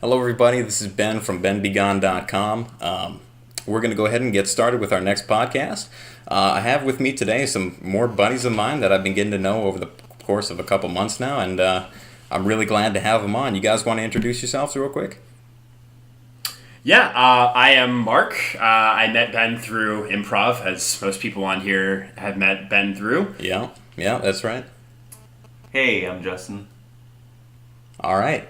Hello, everybody. This is Ben from Benbegone.com. We're going to go ahead and get started with our next podcast. I have with me today some more buddies of mine that I've been getting to know over the course of a couple months now, and I'm really glad to have them on. You guys want to introduce yourselves real quick? Yeah, I am Mark. I met Ben through improv, as most people on here have met Ben through. Yeah, that's right. Hey, I'm Justin. All right.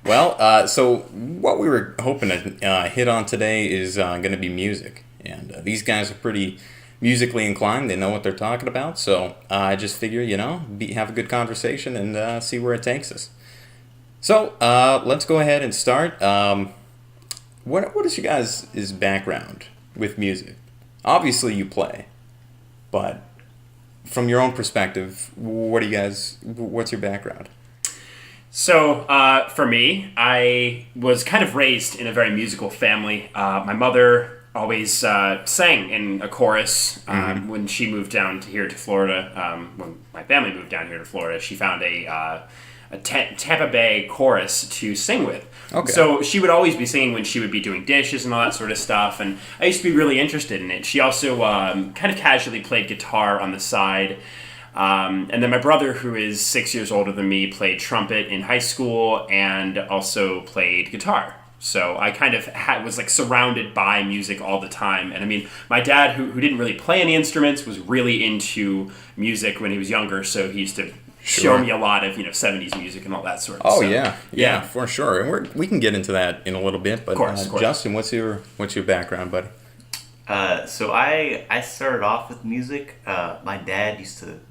Well, so what we were hoping to hit on today is going to be music. And these guys are pretty musically inclined. They know what they're talking about. So I just figure, have a good conversation and see where it takes us. So let's go ahead and start. What is your guys' background with music? Obviously you play, but from your own perspective, what's your background? So, for me, I was kind of raised in a very musical family. My mother always sang in a chorus. When she moved down here to Florida, when my family moved down here to Florida, she found a Tampa Bay chorus to sing with. Okay. So she would always be singing when she would be doing dishes and all that sort of stuff, and I used to be really interested in it. She also kind of casually played guitar on the side. And then my brother, who is 6 years older than me, played trumpet in high school and also played guitar. So I kind of was like surrounded by music all the time. And I mean, my dad, who didn't really play any instruments, was really into music when he was younger. So he used to show me a lot of 70s music and all that sort of stuff. Oh yeah, for sure. And we can get into that in a little bit. But of course. Justin, what's your background, buddy? So I started off with music. My dad used to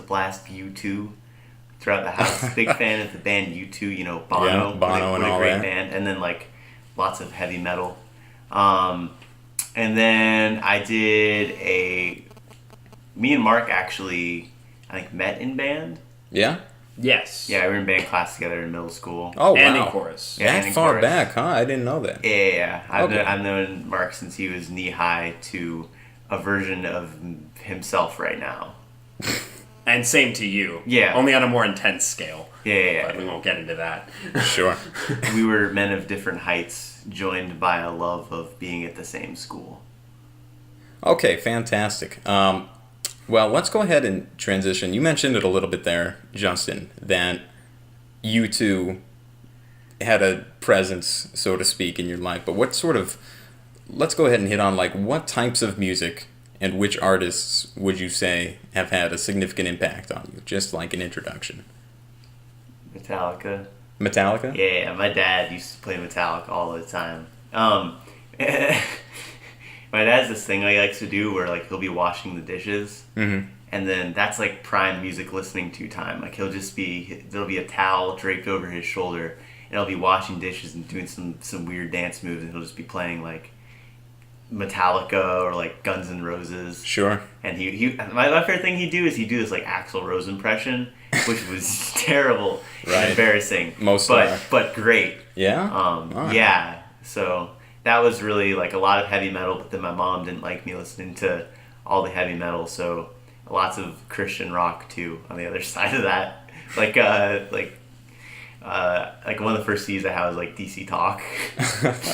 blast U2 throughout the house. Big fan of the band U2, Bono. Yeah, Bono and all great that. band. And then like lots of heavy metal. And then me and Mark actually, I think, met in band. Yeah? Yes. Yeah, we were in band class together in middle school. Oh, And wow. in chorus. Yeah, That and in far chorus. back, huh? I didn't know that. Yeah. Okay. I've known Mark since he was knee-high to a version of himself right now. And same to you. Yeah. Only on a more intense scale. Yeah. But we won't get into that. Sure. We were men of different heights, joined by a love of being at the same school. Okay, fantastic. Well, let's go ahead and transition. You mentioned it a little bit there, Justin, that you two had a presence, so to speak, in your life. But let's go ahead and hit on, like, what types of music and which artists would you say have had a significant impact on you? Just like an introduction. Metallica. Metallica? Yeah, my dad used to play Metallica all the time. My dad's this thing he likes to do where like he'll be washing the dishes, and then that's like prime music listening to time. Like there'll be a towel draped over his shoulder, and he'll be washing dishes and doing some weird dance moves, and he'll just be playing like Metallica or like Guns N' Roses. Sure. And my favorite thing he'd do is this like Axl Rose impression, which was terrible Right. and embarrassing. But but great. Yeah? All right. Yeah. So that was really like a lot of heavy metal, but then my mom didn't like me listening to all the heavy metal, so lots of Christian rock too on the other side of that. Like one of the first CDs I had was like DC Talk.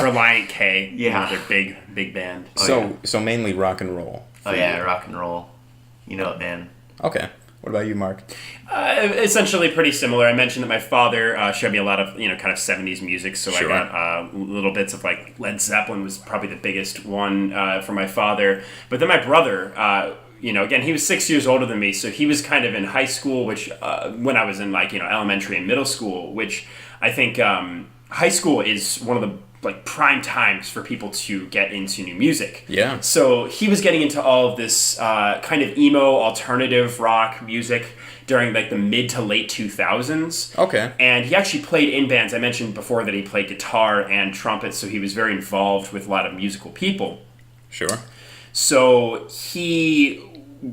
Reliant K. Yeah. Another big band. So mainly rock and roll. Oh yeah, rock and roll. You know it, man. Okay. What about you, Mark? Essentially pretty similar. I mentioned that my father showed me a lot of, kind of 70s music, so Sure. I got little bits of, like, Led Zeppelin was probably the biggest one for my father. But then my brother, again, he was 6 years older than me, so he was kind of in high school, which, when I was in, like, elementary and middle school, which I think high school is one of the like prime times for people to get into new music. Yeah. So he was getting into all of this kind of emo alternative rock music during like the mid to late 2000s. Okay. And he actually played in bands. I mentioned before that he played guitar and trumpet, so he was very involved with a lot of musical people. Sure. So he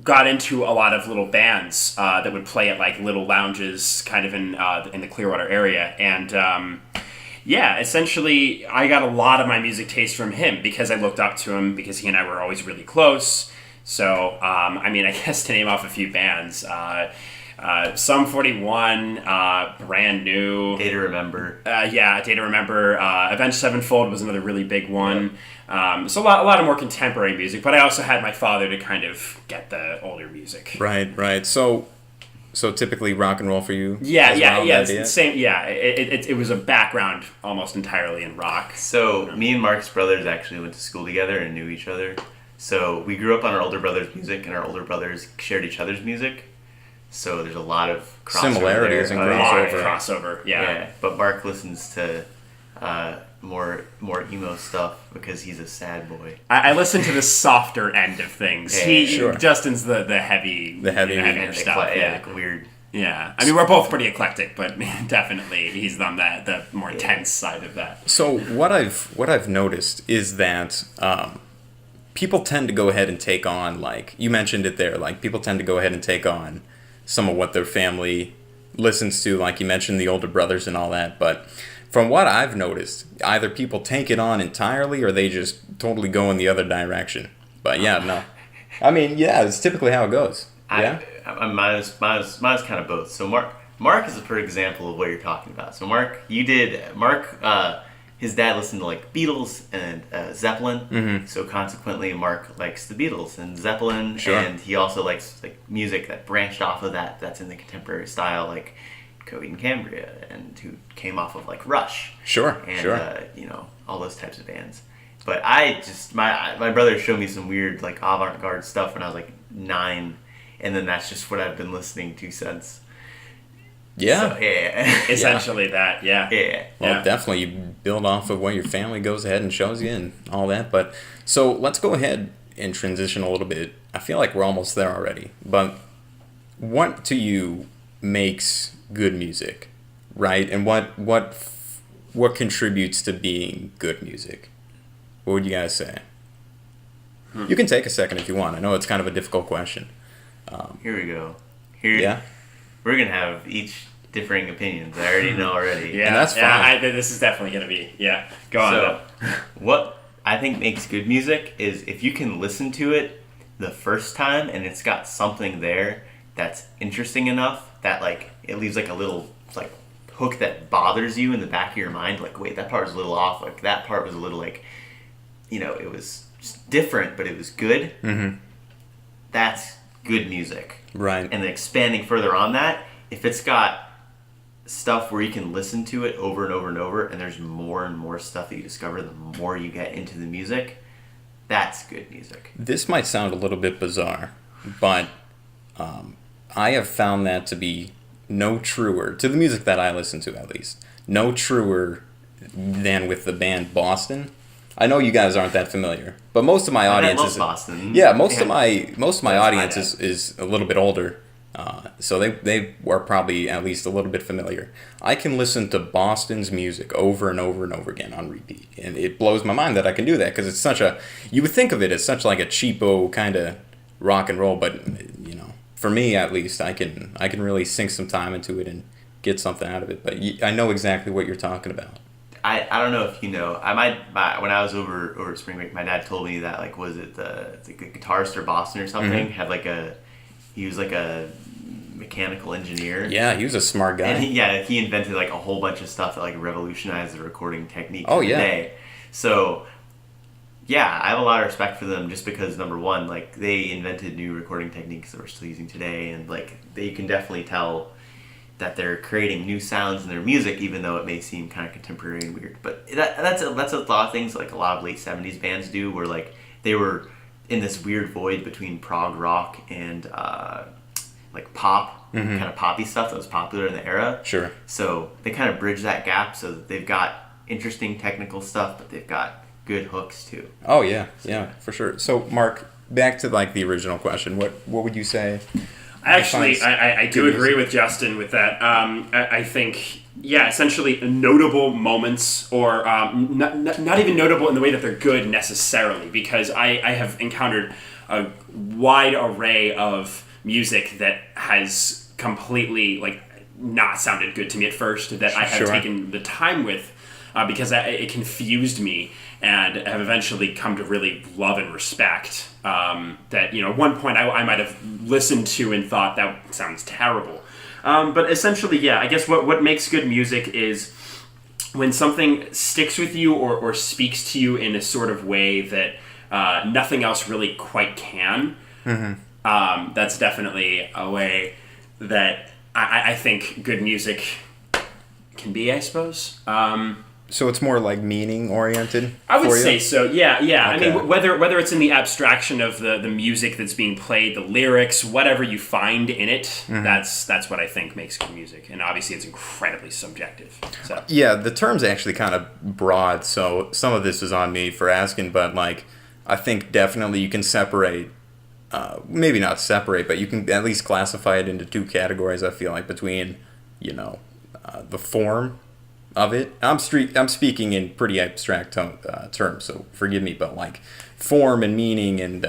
got into a lot of little bands that would play at like little lounges kind of in the Clearwater area. And yeah, essentially, I got a lot of my music taste from him because I looked up to him because he and I were always really close. So, I mean, I guess to name off a few bands, Sum 41, Brand New. Day to Remember. Day to Remember. Avenged Sevenfold was another really big one. So a lot of more contemporary music, but I also had my father to kind of get the older music. Right. So typically rock and roll for you? Yeah. Well, It's same. Yeah, it was a background almost entirely in rock. So me and Mark's brothers actually went to school together and knew each other. So we grew up on our older brother's music, and our older brothers shared each other's music. So there's a lot of crossover similarities there. and A lot of crossover. crossover. Yeah. But Mark listens to more emo stuff because he's a sad boy. I listen to the softer end of things. Yeah, sure. Justin's the heavy, heavy And stuff. like weird. Yeah, I mean we're both pretty eclectic, but definitely he's on the more tense side of that. So what I've noticed is that people tend to go ahead and take on, like you mentioned it there, like people tend to go ahead and take on some of what their family listens to, like you mentioned the older brothers and all that. But from what I've noticed, either people take it on entirely or they just totally go in the other direction. But yeah, no, I mean it's typically how it goes. Yeah. Mine was kind of both. So Mark is a perfect example of what you're talking about. So Mark, his dad listened to like Beatles and Zeppelin. Mm-hmm. So consequently, Mark likes the Beatles and Zeppelin, Sure. and he also likes like music that branched off of that. That's in the contemporary style, like Coheed and Cambria, and who came off of like Rush. Sure. And all those types of bands. But I just my brother showed me some weird like avant-garde stuff when I was like 9. And then that's just what I've been listening to since. Yeah. So, yeah. Essentially that, yeah. Yeah. Well, Yeah. definitely you build off of what your family goes ahead and shows you and all that. But so let's go ahead and transition a little bit. I feel like we're almost there already. But what to you makes good music, right? And what contributes to being good music? What would you guys say? You can take a second if you want. I know it's kind of a difficult question. Here we go. Yeah. We're going to have each differing opinions. I already know already. Yeah, And that's fine. This is definitely going to be, go on. So, what I think makes good music is if you can listen to it the first time and it's got something there that's interesting enough that like it leaves like a little like hook that bothers you in the back of your mind. Like, wait, that part was a little off. Like that part was a little like, it was just different, but it was good. Mm-hmm. That's good music. Right. And then expanding further on that, if it's got stuff where you can listen to it over and over and over, and there's more and more stuff that you discover the more you get into the music, that's good music. This might sound a little bit bizarre, but I have found that to be no truer, to the music that I listen to at least, no truer than with the band Boston. I know you guys aren't that familiar, but most of my audience I love is Boston. Yeah, most of my audience my is a little bit older, so they were probably at least a little bit familiar. I can listen to Boston's music over and over and over again on repeat, and it blows my mind that I can do that because it's such a, you would think of it as such like a cheapo kind of rock and roll, but for me at least, I can really sink some time into it and get something out of it. But I know exactly what you're talking about. I don't know if you know. When I was over at Spring Break, my dad told me that like was it the guitarist or Boston or something had like he was like a mechanical engineer. Yeah, he was a smart guy. And he invented like a whole bunch of stuff that like revolutionized the recording technique Oh, of the yeah. day. So yeah, I have a lot of respect for them just because number one, like they invented new recording techniques that we're still using today, and like you can definitely tell that they're creating new sounds in their music, even though it may seem kind of contemporary and weird. But that's a lot of things like a lot of late 70s bands do, where like they were in this weird void between prog rock and like pop, kind of poppy stuff that was popular in the era. Sure. So they kind of bridge that gap so that they've got interesting technical stuff, but they've got good hooks too. Oh yeah, for sure. So Mark, back to like the original question. What would you say? Actually, I do agree with Justin with that. I think, essentially notable moments, or not even notable in the way that they're good necessarily, because I have encountered a wide array of music that has completely like not sounded good to me at first, that I have Sure. taken the time with because it confused me, and have eventually come to really love and respect. That at one point I might have listened to and thought that sounds terrible, But essentially, yeah, I guess what makes good music is when something sticks with you or speaks to you in a sort of way that nothing else really quite can. That's definitely a way that I think good music can be, I suppose. So it's more like meaning oriented. I would say so. Yeah. Okay. I mean, whether it's in the abstraction of the music that's being played, the lyrics, whatever you find in it, that's what I think makes good music. And obviously, it's incredibly subjective. So Yeah, the term's actually kind of broad, so some of this is on me for asking, but like I think definitely you can separate. Maybe not separate, but you can at least classify it into two categories. I feel like between, the form of it. I'm speaking in pretty abstract terms, so forgive me. But like form and meaning, and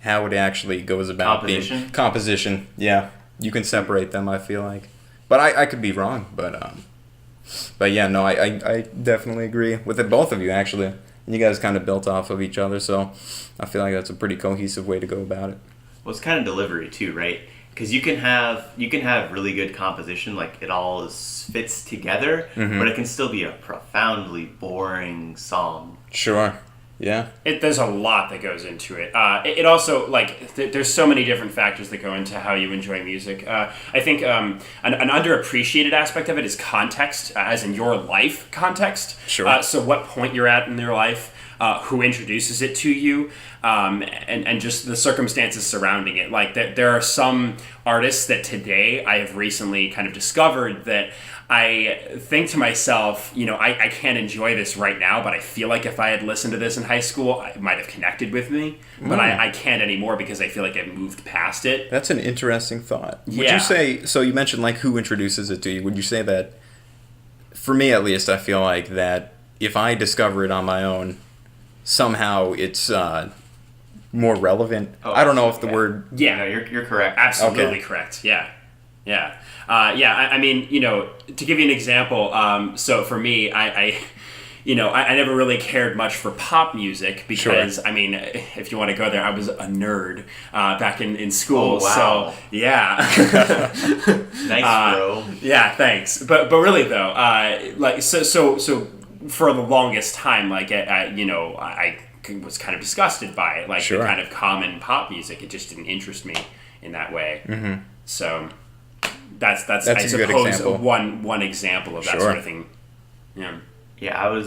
how it actually goes about being composition. Yeah, you can separate them. I feel like, but I could be wrong. But yeah, no, I definitely agree with it. Both of you actually. And you guys kind of built off of each other, so I feel like that's a pretty cohesive way to go about it. Well, it's kind of delivery too, right? Because you can have really good composition, like it all fits together, but it can still be a profoundly boring song. Sure. Yeah. There's a lot that goes into it. It also, there's so many different factors that go into how you enjoy music. I think an underappreciated aspect of it is context, as in your life context. Sure. So what point you're at in your life, who introduces it to you, and just the circumstances surrounding it. Like, there are some artists that today I have recently kind of discovered that I think to myself, I can't enjoy this right now, but I feel like if I had listened to this in high school, it might have connected with me. But I can't anymore because I feel like I've moved past it. That's an interesting thought. Yeah. Would you say, so you mentioned like who introduces it to you, would you say that, for me at least, I feel like that if I discover it on my own, somehow it's more relevant? I don't know if the word... Yeah. No, you're correct. Absolutely correct. Yeah. I mean, to give you an example, so for me, I never really cared much for pop music because, Sure. I mean, if you want to go there, I was a nerd back in school. Oh, wow. So, yeah. Nice, bro. Yeah, thanks. But really, though, so for the longest time, I was kind of disgusted by it, Sure. the kind of common pop music. It just didn't interest me in that way. Mm-hmm. So... That's I a good suppose example. one example of that Sure. sort of thing. Yeah. I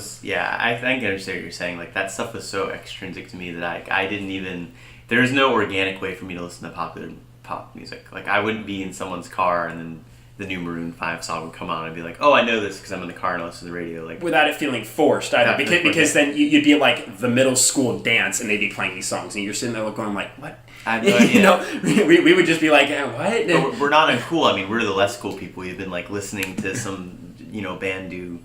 think I understand what you're saying. Like, that stuff was so extrinsic to me that I didn't even... There's no organic way for me to listen to popular pop music. Like, I wouldn't be in someone's car and then the new Maroon 5 song would come on and I'd be like, oh, I know this because I'm in the car and I listen to the radio. Like, Without it feeling forced either. Because then you'd be like the middle school dance and they'd be playing these songs and you're sitting there going like, what? I have no idea. We would just be like, what? But we're not uncool. I mean, we're the less cool people. We've been like listening to some, band do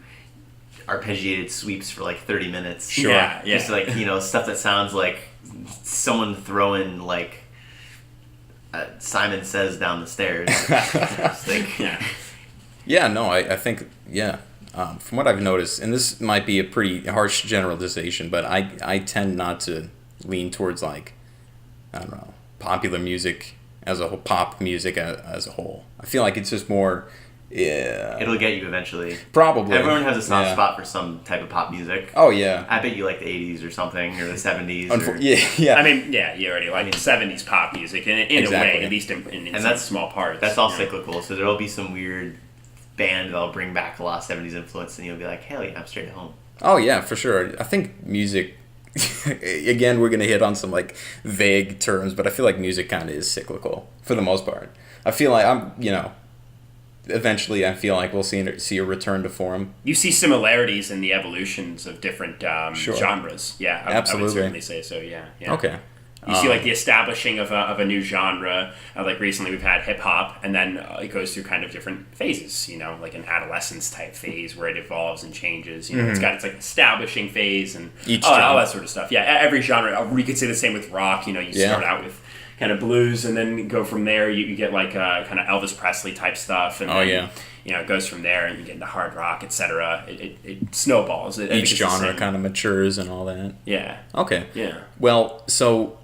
arpeggiated sweeps for like 30 minutes. Sure. Yeah. Just like, stuff that sounds like someone throwing like Simon Says down the stairs. Yeah, no, I think, yeah. From what I've noticed, and this might be a pretty harsh generalization, but I tend not to lean towards, like, I don't know, popular music as a whole, pop music as a whole. I feel like it's just more... Yeah. It'll get you eventually. Probably. Everyone has a soft spot for some type of pop music. Oh, yeah. I bet you like the 80s or something, or the 70s. Yeah. I mean, yeah, you already like 70s pop music in a way, at least in some small parts. That's all cyclical, so there'll be some weird band that'll bring back a lot of 70s influence, and you'll be like, hell yeah, I'm straight at home. Oh, yeah, for sure. I think music... Again, we're going to hit on some, like, vague terms, but I feel like music kind of is cyclical, for the most part. I feel like eventually I feel like we'll see a return to form. You see similarities in the evolutions of different genres. Yeah, Absolutely. I would certainly say so, yeah. Okay. You see, like, the establishing of a new genre. Like, recently we've had hip-hop, and then it goes through kind of different phases, like an adolescence-type phase where it evolves and changes. It's got its, like, establishing phase and all that sort of stuff. Yeah, every genre. You could say the same with rock. You start out with kind of blues, and then go from there. You get, like, kind of Elvis Presley-type stuff. And then, it goes from there, and you get into hard rock, etc. It snowballs. Each genre kind of matures and all that. Yeah. Okay. Yeah. Well, so...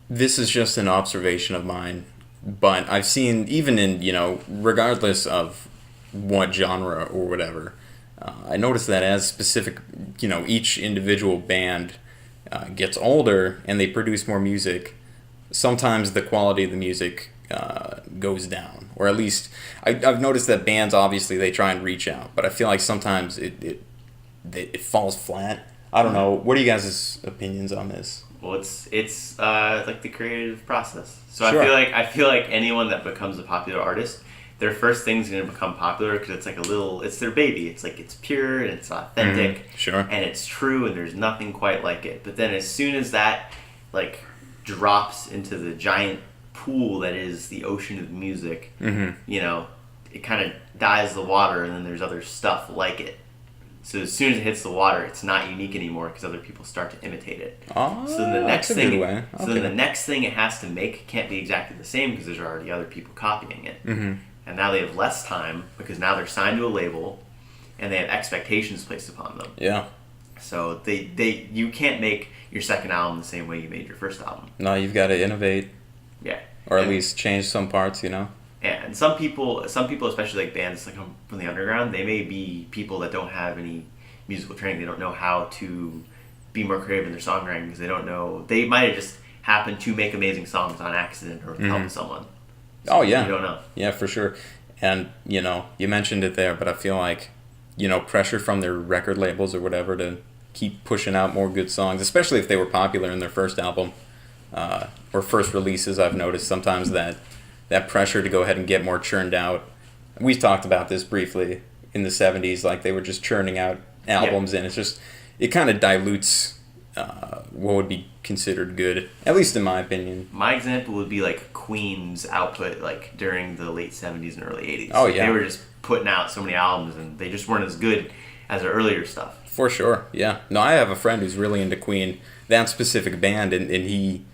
This is just an observation of mine, But I've seen, even in, regardless of what genre or whatever, I noticed that as specific, each individual band gets older and they produce more music, sometimes the quality of the music goes down. Or at least, I've noticed that bands, obviously, they try and reach out, but I feel like sometimes it falls flat. I don't know. What are you guys' opinions on this? Well, it's like the creative process. So Sure. I feel like anyone that becomes a popular artist, their first thing's going to become popular because it's like it's their baby. It's like it's pure and it's authentic, Sure. and it's true, and there's nothing quite like it. But then as soon as that like drops into the giant pool that is the ocean of music, it kind of dyes the water, and then there's other stuff like it. So as soon as it hits the water, it's not unique anymore because other people start to imitate it. Oh, so then the next that's a thing, good way. so then the next thing it has to make can't be exactly the same because there's already other people copying it. Mm-hmm. And now they have less time because now they're signed to a label, and they have expectations placed upon them. Yeah. So you can't make your second album the same way you made your first album. No, you've got to innovate. Yeah. Or at least change some parts, Yeah, and some people, especially like bands like from the underground, they may be people that don't have any musical training. They don't know how to be more creative in their songwriting because they don't know. They might have just happened to make amazing songs on accident or with the help of someone. So Oh, yeah. You don't know. Yeah, for sure. And, you mentioned it there, but I feel like, pressure from their record labels or whatever to keep pushing out more good songs, especially if they were popular in their first album or first releases. I've noticed sometimes that pressure to go ahead and get more churned out. We talked about this briefly in the 70s, like they were just churning out albums, and it's just, it kind of dilutes what would be considered good, at least in my opinion. My example would be like Queen's output like during the late 70s and early 80s. Oh, yeah. They were just putting out so many albums and they just weren't as good as their earlier stuff. For sure, yeah. No, I have a friend who's really into Queen, that specific band, and he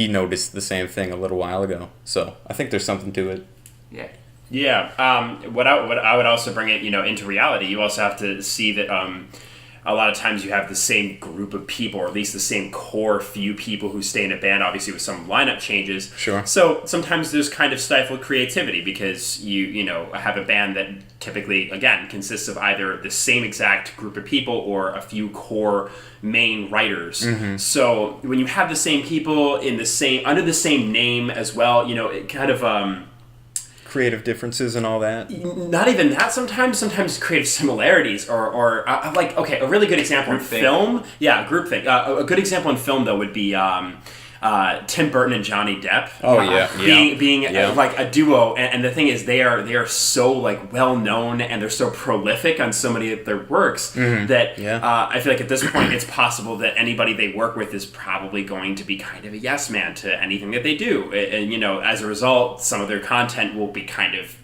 noticed the same thing a little while ago. So I think there's something to it. Yeah. Yeah. What I would also bring it, into reality. You also have to see that a lot of times you have the same group of people, or at least the same core few people who stay in a band, obviously with some lineup changes. Sure. So sometimes there's kind of stifled creativity because you have a band that typically, again, consists of either the same exact group of people or a few core main writers. Mm-hmm. So when you have the same people under the same name as well, it kind of Creative differences and all that. Not even that. Sometimes creative similarities, or like, okay, a really good example in film. Yeah, groupthink. A good example in film though would be Tim Burton and Johnny Depp. Oh yeah, being like a duo, and the thing is, they are so like well known and they're so prolific on so many of their works that I feel like at this point it's possible that anybody they work with is probably going to be kind of a yes man to anything that they do, and as a result, some of their content will be kind of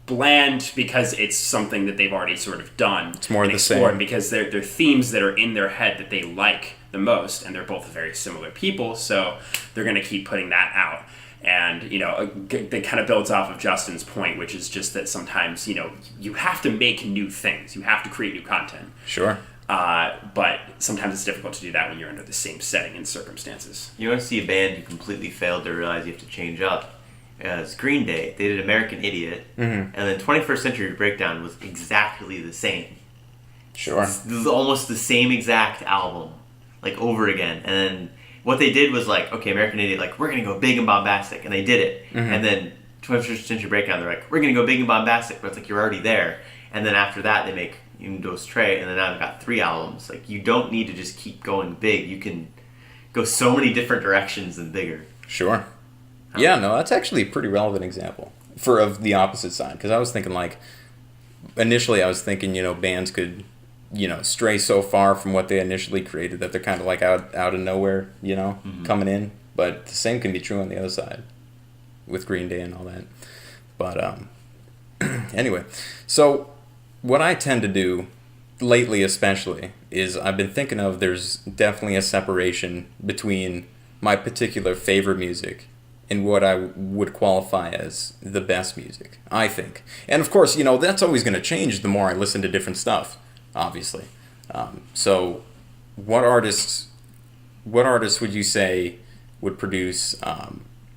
bland because it's something that they've already sort of done. It's more the same because they're themes that are in their head that they like the most, and they're both very similar people, so they're going to keep putting that out. And that kind of builds off of Justin's point, which is just that sometimes you have to make new things, you have to create new content. Sure. But sometimes it's difficult to do that when you're under the same setting and circumstances. You want to see a band who completely failed to realize you have to change up. It's Green Day. They did American Idiot, and then 21st Century Breakdown was exactly the same. Sure. It was almost the same exact album, like over again. And then what they did was like, okay, American Idiot, like, we're going to go big and bombastic, and they did it. And then 21st Century Breakdown, they're like, we're going to go big and bombastic, but it's like you're already there. And then after that, they make Un, Dos, Tres, and then now they've got 3 albums. Like, you don't need to just keep going big. You can go so many different directions and bigger. Sure. Yeah, no, that's actually a pretty relevant example of the opposite side, because I was thinking, like, initially I was thinking, bands could, stray so far from what they initially created that they're kind of like out of nowhere, coming in. But the same can be true on the other side with Green Day and all that. But anyway, so what I tend to do lately especially is I've been thinking of there's definitely a separation between my particular favorite music and what I would qualify as the best music, I think. And of course, that's always going to change the more I listen to different stuff, obviously. So what artists would you say would produce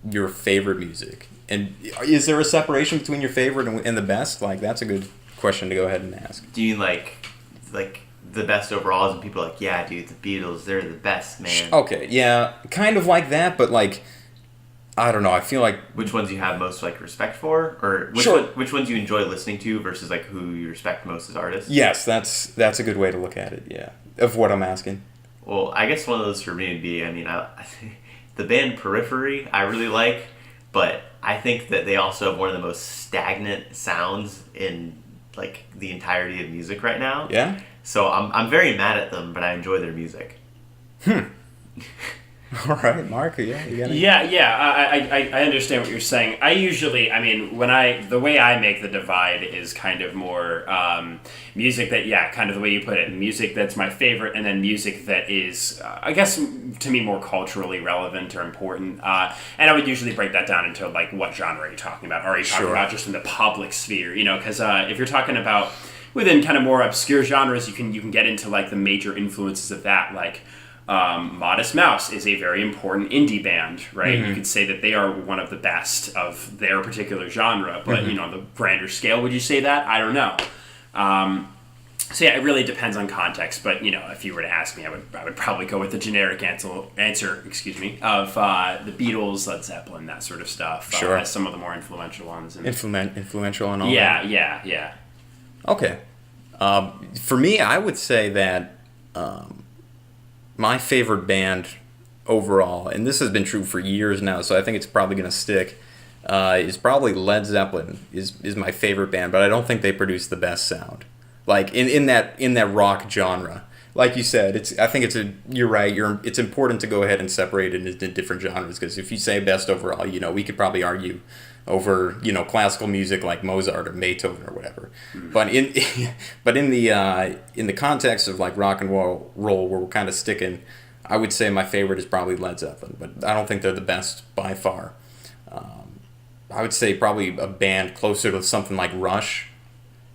your favorite music? And is there a separation between your favorite and the best? Like, that's a good question to go ahead and ask. Do you mean like the best overall? And people are like, yeah, dude, the Beatles, they're the best, man. Okay, yeah, kind of like that, but like, I don't know. I feel like Which ones you have most like respect for, or which ones you enjoy listening to versus like who you respect most as artists? yes, that's a good way to look at it. Yeah, of what I'm asking. Well, I guess one of those for me would be, I mean, the band Periphery I really like, but I think that they also have one of the most stagnant sounds in like the entirety of music right now. Yeah. So I'm very mad at them, but I enjoy their music. All right, Mark. Yeah, you got it. I understand what you're saying. I usually, I mean, the way I make the divide is kind of more music that, kind of the way you put it, music that's my favorite, and then music that is, I guess, to me, more culturally relevant or important. And I would usually break that down into, like, what genre are you talking about? Or are you talking about just in the public sphere? You know, because if you're talking about within kind of more obscure genres, you can get into, like, the major influences of that, like, Modest Mouse is a very important indie band, right? You could say that they are one of the best of their particular genre, but you know, on the grander scale, would you say that? I don't know. So yeah, it really depends on context. But you know, if you were to ask me, I would probably go with the generic answer, of the Beatles, Led Zeppelin, that sort of stuff. Sure. As some of the more influential ones. And, Influential and all yeah, that. yeah. Okay. For me, I would say that my favorite band overall, and this has been true for years now, so I think it's probably going to stick, is probably Led Zeppelin is my favorite band, but I don't think they produce the best sound. Like in that rock genre. Like you said, you're right, it's important to go ahead and separate it into different genres, because if you say best overall, you know, we could probably argue over, you know, classical music like Mozart or Beethoven or whatever. But in the context of like rock and roll where we're kind of sticking, I would say my favorite is probably Led Zeppelin, but I don't think they're the best by far. I would say probably a band closer to something like Rush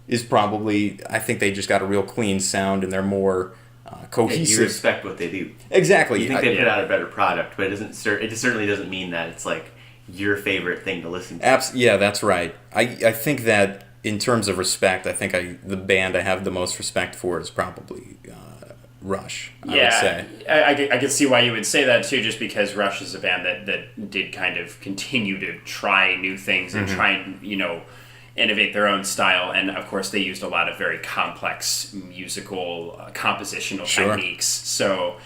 is probably, I think they just got a real clean sound and they're more cohesive. You respect what they do. Exactly. You think they put out a better product, but it certainly doesn't mean that it's like your favorite thing to listen to. Yeah, that's right. I think that in terms of respect, I think the band I have the most respect for is probably Rush, I would say. I can see why you would say that too, just because Rush is a band that did kind of continue to try new things and try and, you know, innovate their own style. And of course they used a lot of very complex musical compositional techniques. So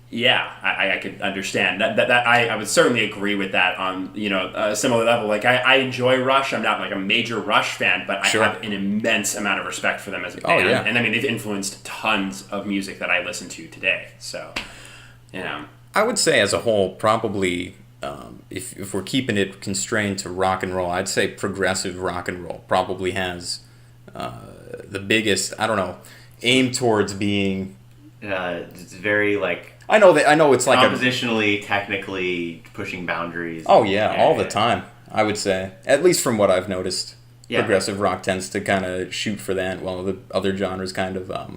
yeah, I could understand that. I would certainly agree with that on, you know, a similar level. Like I enjoy Rush. I'm not like a major Rush fan, but I have an immense amount of respect for them as a band. Oh, yeah. And I mean, they've influenced tons of music that I listen to today. So, you know, I would say as a whole, probably if we're keeping it constrained to rock and roll, I'd say progressive rock and roll probably has the biggest, I don't know, aim towards being. It's very like. I know it's like compositionally, technically pushing boundaries. Oh yeah, all the time. I would say, at least from what I've noticed, progressive rock tends to kind of shoot for that, while the other genres kind of, I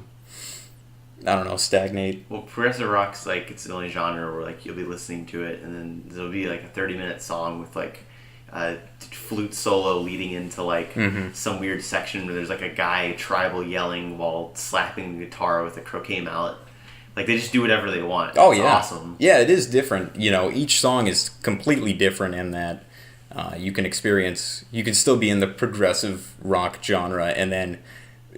don't know, stagnate. Well, progressive rock's like it's the only genre where like you'll be listening to it, and then there'll be like a 30-minute song with like a flute solo leading into like some weird section where there's like a guy tribal yelling while slapping the guitar with a croquet mallet. Like, they just do whatever they want. Oh, it's yeah. awesome. Yeah, it is different. You know, each song is completely different in that you can still be in the progressive rock genre and then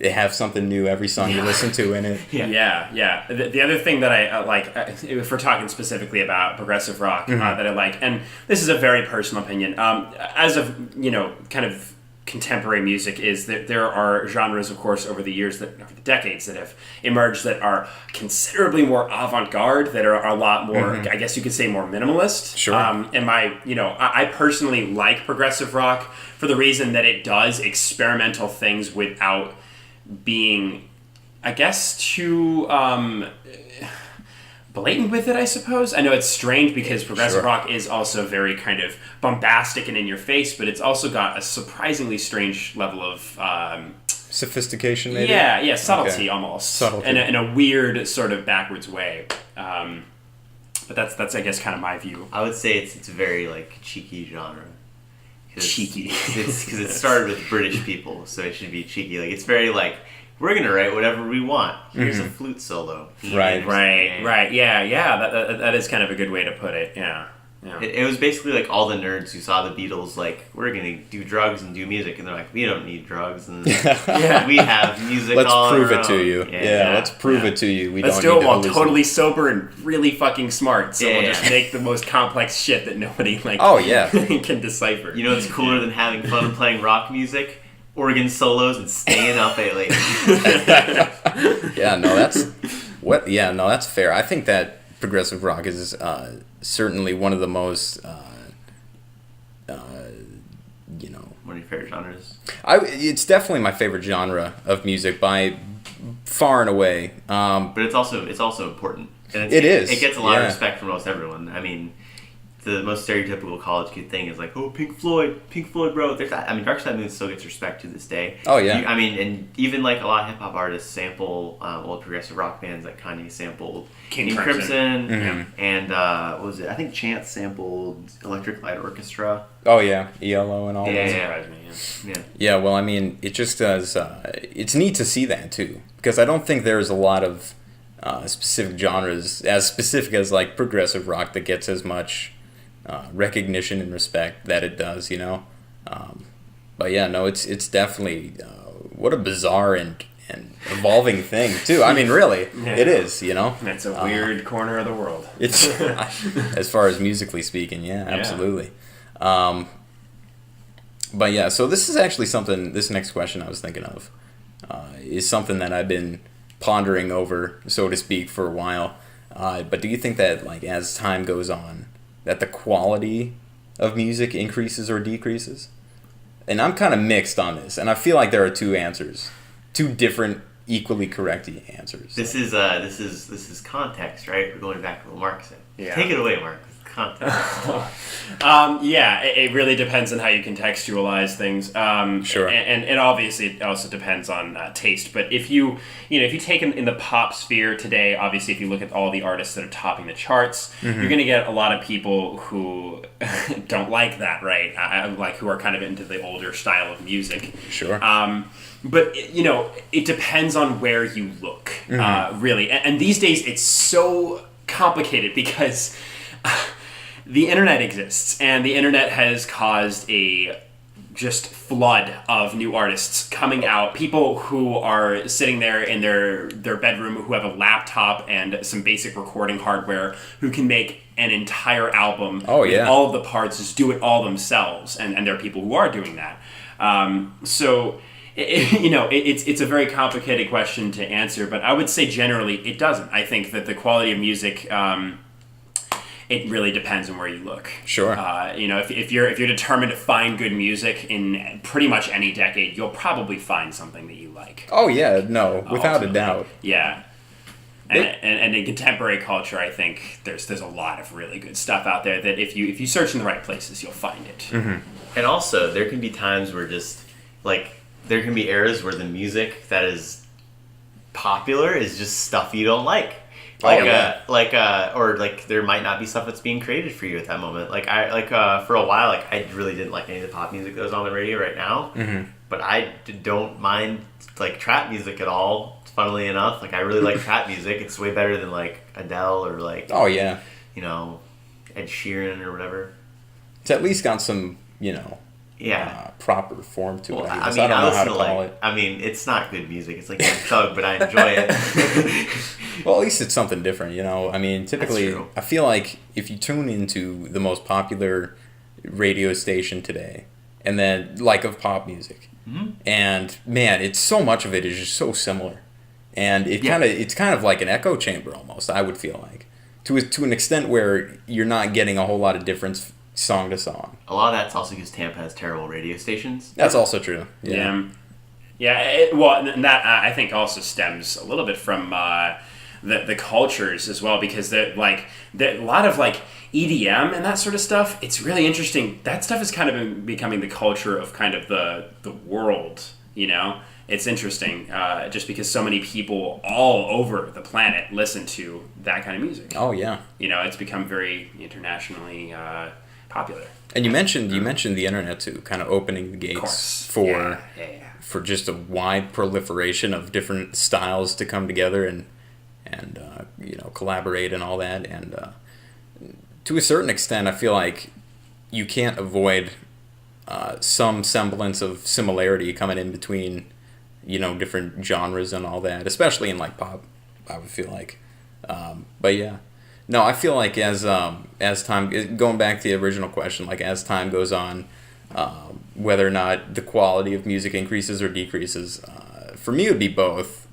have something new every song you listen to in it. Yeah. The other thing that I like, if we're talking specifically about progressive rock, that I like, and this is a very personal opinion, as of, you know, kind of contemporary music, is that there are genres, of course, over the decades that have emerged that are considerably more avant-garde, that are a lot more, I guess you could say, more minimalist. Sure. I personally like progressive rock for the reason that it does experimental things without being, I guess, too blatant with it, I suppose. I know it's strange because progressive rock is also very kind of bombastic and in your face, but it's also got a surprisingly strange level of sophistication, maybe. Yeah, subtlety almost. Subtlety. In a weird sort of backwards way. But that's I guess kind of my view. I would say it's a very like cheeky genre Cheeky. It's because it started with British people, so it should be cheeky. Like, it's very like, we're gonna write whatever we want. Here's a flute solo. Right. Yeah. That is kind of a good way to put it. Yeah. It was basically like all the nerds who saw the Beatles like, we're gonna do drugs and do music, and they're like, we don't need drugs, and we have music. Let's all prove our it to own. you. Let's prove it to you. Let's do it while totally sober and really fucking smart. So we'll just make the most complex shit that nobody can decipher. You know what's cooler than having fun and playing rock music? Organ solos and staying up late. That's fair. I think that progressive rock is certainly one of the most One of your favorite genres? It's definitely my favorite genre of music by far and away. But it's also important. And it is. It gets a lot of respect from most everyone. I mean, the most stereotypical college kid thing is like, oh, Pink Floyd, bro. There's that. I mean, Dark Side Moon still gets respect to this day. Oh yeah. And even like a lot of hip hop artists sample old progressive rock bands, like Kanye sampled King Crimson, and what was it? I think Chance sampled Electric Light Orchestra. Oh yeah, ELO and all that. Yeah. Well, I mean, it just does. It's neat to see that too, because I don't think there's a lot of specific genres as specific as like progressive rock that gets as much recognition and respect that it does, but yeah, no, it's definitely what a bizarre and evolving thing too. I mean, really, it is. It's a weird corner of the world. It's as far as musically speaking, absolutely. But yeah, so this is actually something. This next question I was thinking of is something that I've been pondering over, so to speak, for a while. But do you think that like as time goes on, that the quality of music increases or decreases? And I'm kind of mixed on this, and I feel like there are two different, equally correct answers. This is context, right? We're going back to what Mark said. Yeah. Take it away, Mark. Context. It really depends on how you contextualize things. Sure. And obviously it also depends on taste. But if you take in the pop sphere today, obviously if you look at all the artists that are topping the charts, you're going to get a lot of people who don't like that, right? Like who are kind of into the older style of music. Sure. But it depends on where you look, really. And these days it's so complicated because the internet exists, and the internet has caused a just flood of new artists coming out. People who are sitting there in their bedroom, who have a laptop and some basic recording hardware, who can make an entire album with all of the parts, just do it all themselves. And there are people who are doing that. It's a very complicated question to answer, but I would say generally it doesn't. I think that the quality of music, it really depends on where you look. Sure. If you're determined to find good music in pretty much any decade, you'll probably find something that you like. Oh yeah, no, without a doubt. Yeah. And in contemporary culture, I think there's a lot of really good stuff out there that if you search in the right places, you'll find it. Mm-hmm. And also, there can be times where just like there can be eras where the music that is popular is just stuff you don't like. Or there might not be stuff that's being created for you at that moment. For a while, I really didn't like any of the pop music that was on the radio right now. Mm-hmm. But I don't mind trap music at all. Funnily enough, I really like trap music. It's way better than Adele or Ed Sheeran or whatever. It's at least got some proper form to it. I don't know how to call it. I mean, it's not good music. It's like a thug, but I enjoy it. Well, at least it's something different, I mean, typically, I feel like if you tune into the most popular radio station today, and then of pop music, and man, it's so much of it is just so similar, and it's kind of like an echo chamber almost. I would feel like to an extent where you're not getting a whole lot of difference song to song. A lot of that's also because Tampa has terrible radio stations. That's also true. And that I think also stems a little bit from the cultures as well, because a lot of EDM and that sort of stuff. It's really interesting. That stuff is kind of becoming the culture of kind of the world. It's interesting just because so many people all over the planet listen to that kind of music. Oh yeah. It's become very internationally popular. And you mentioned the internet too, kind of opening the gates for for just a wide proliferation of different styles to come together and collaborate and all that. And to a certain extent, I feel like you can't avoid some semblance of similarity coming in between different genres and all that, especially in like pop. I would feel like, but yeah. No, I feel like as time, going back to the original question, like as time goes on, whether or not the quality of music increases or decreases, for me it would be both,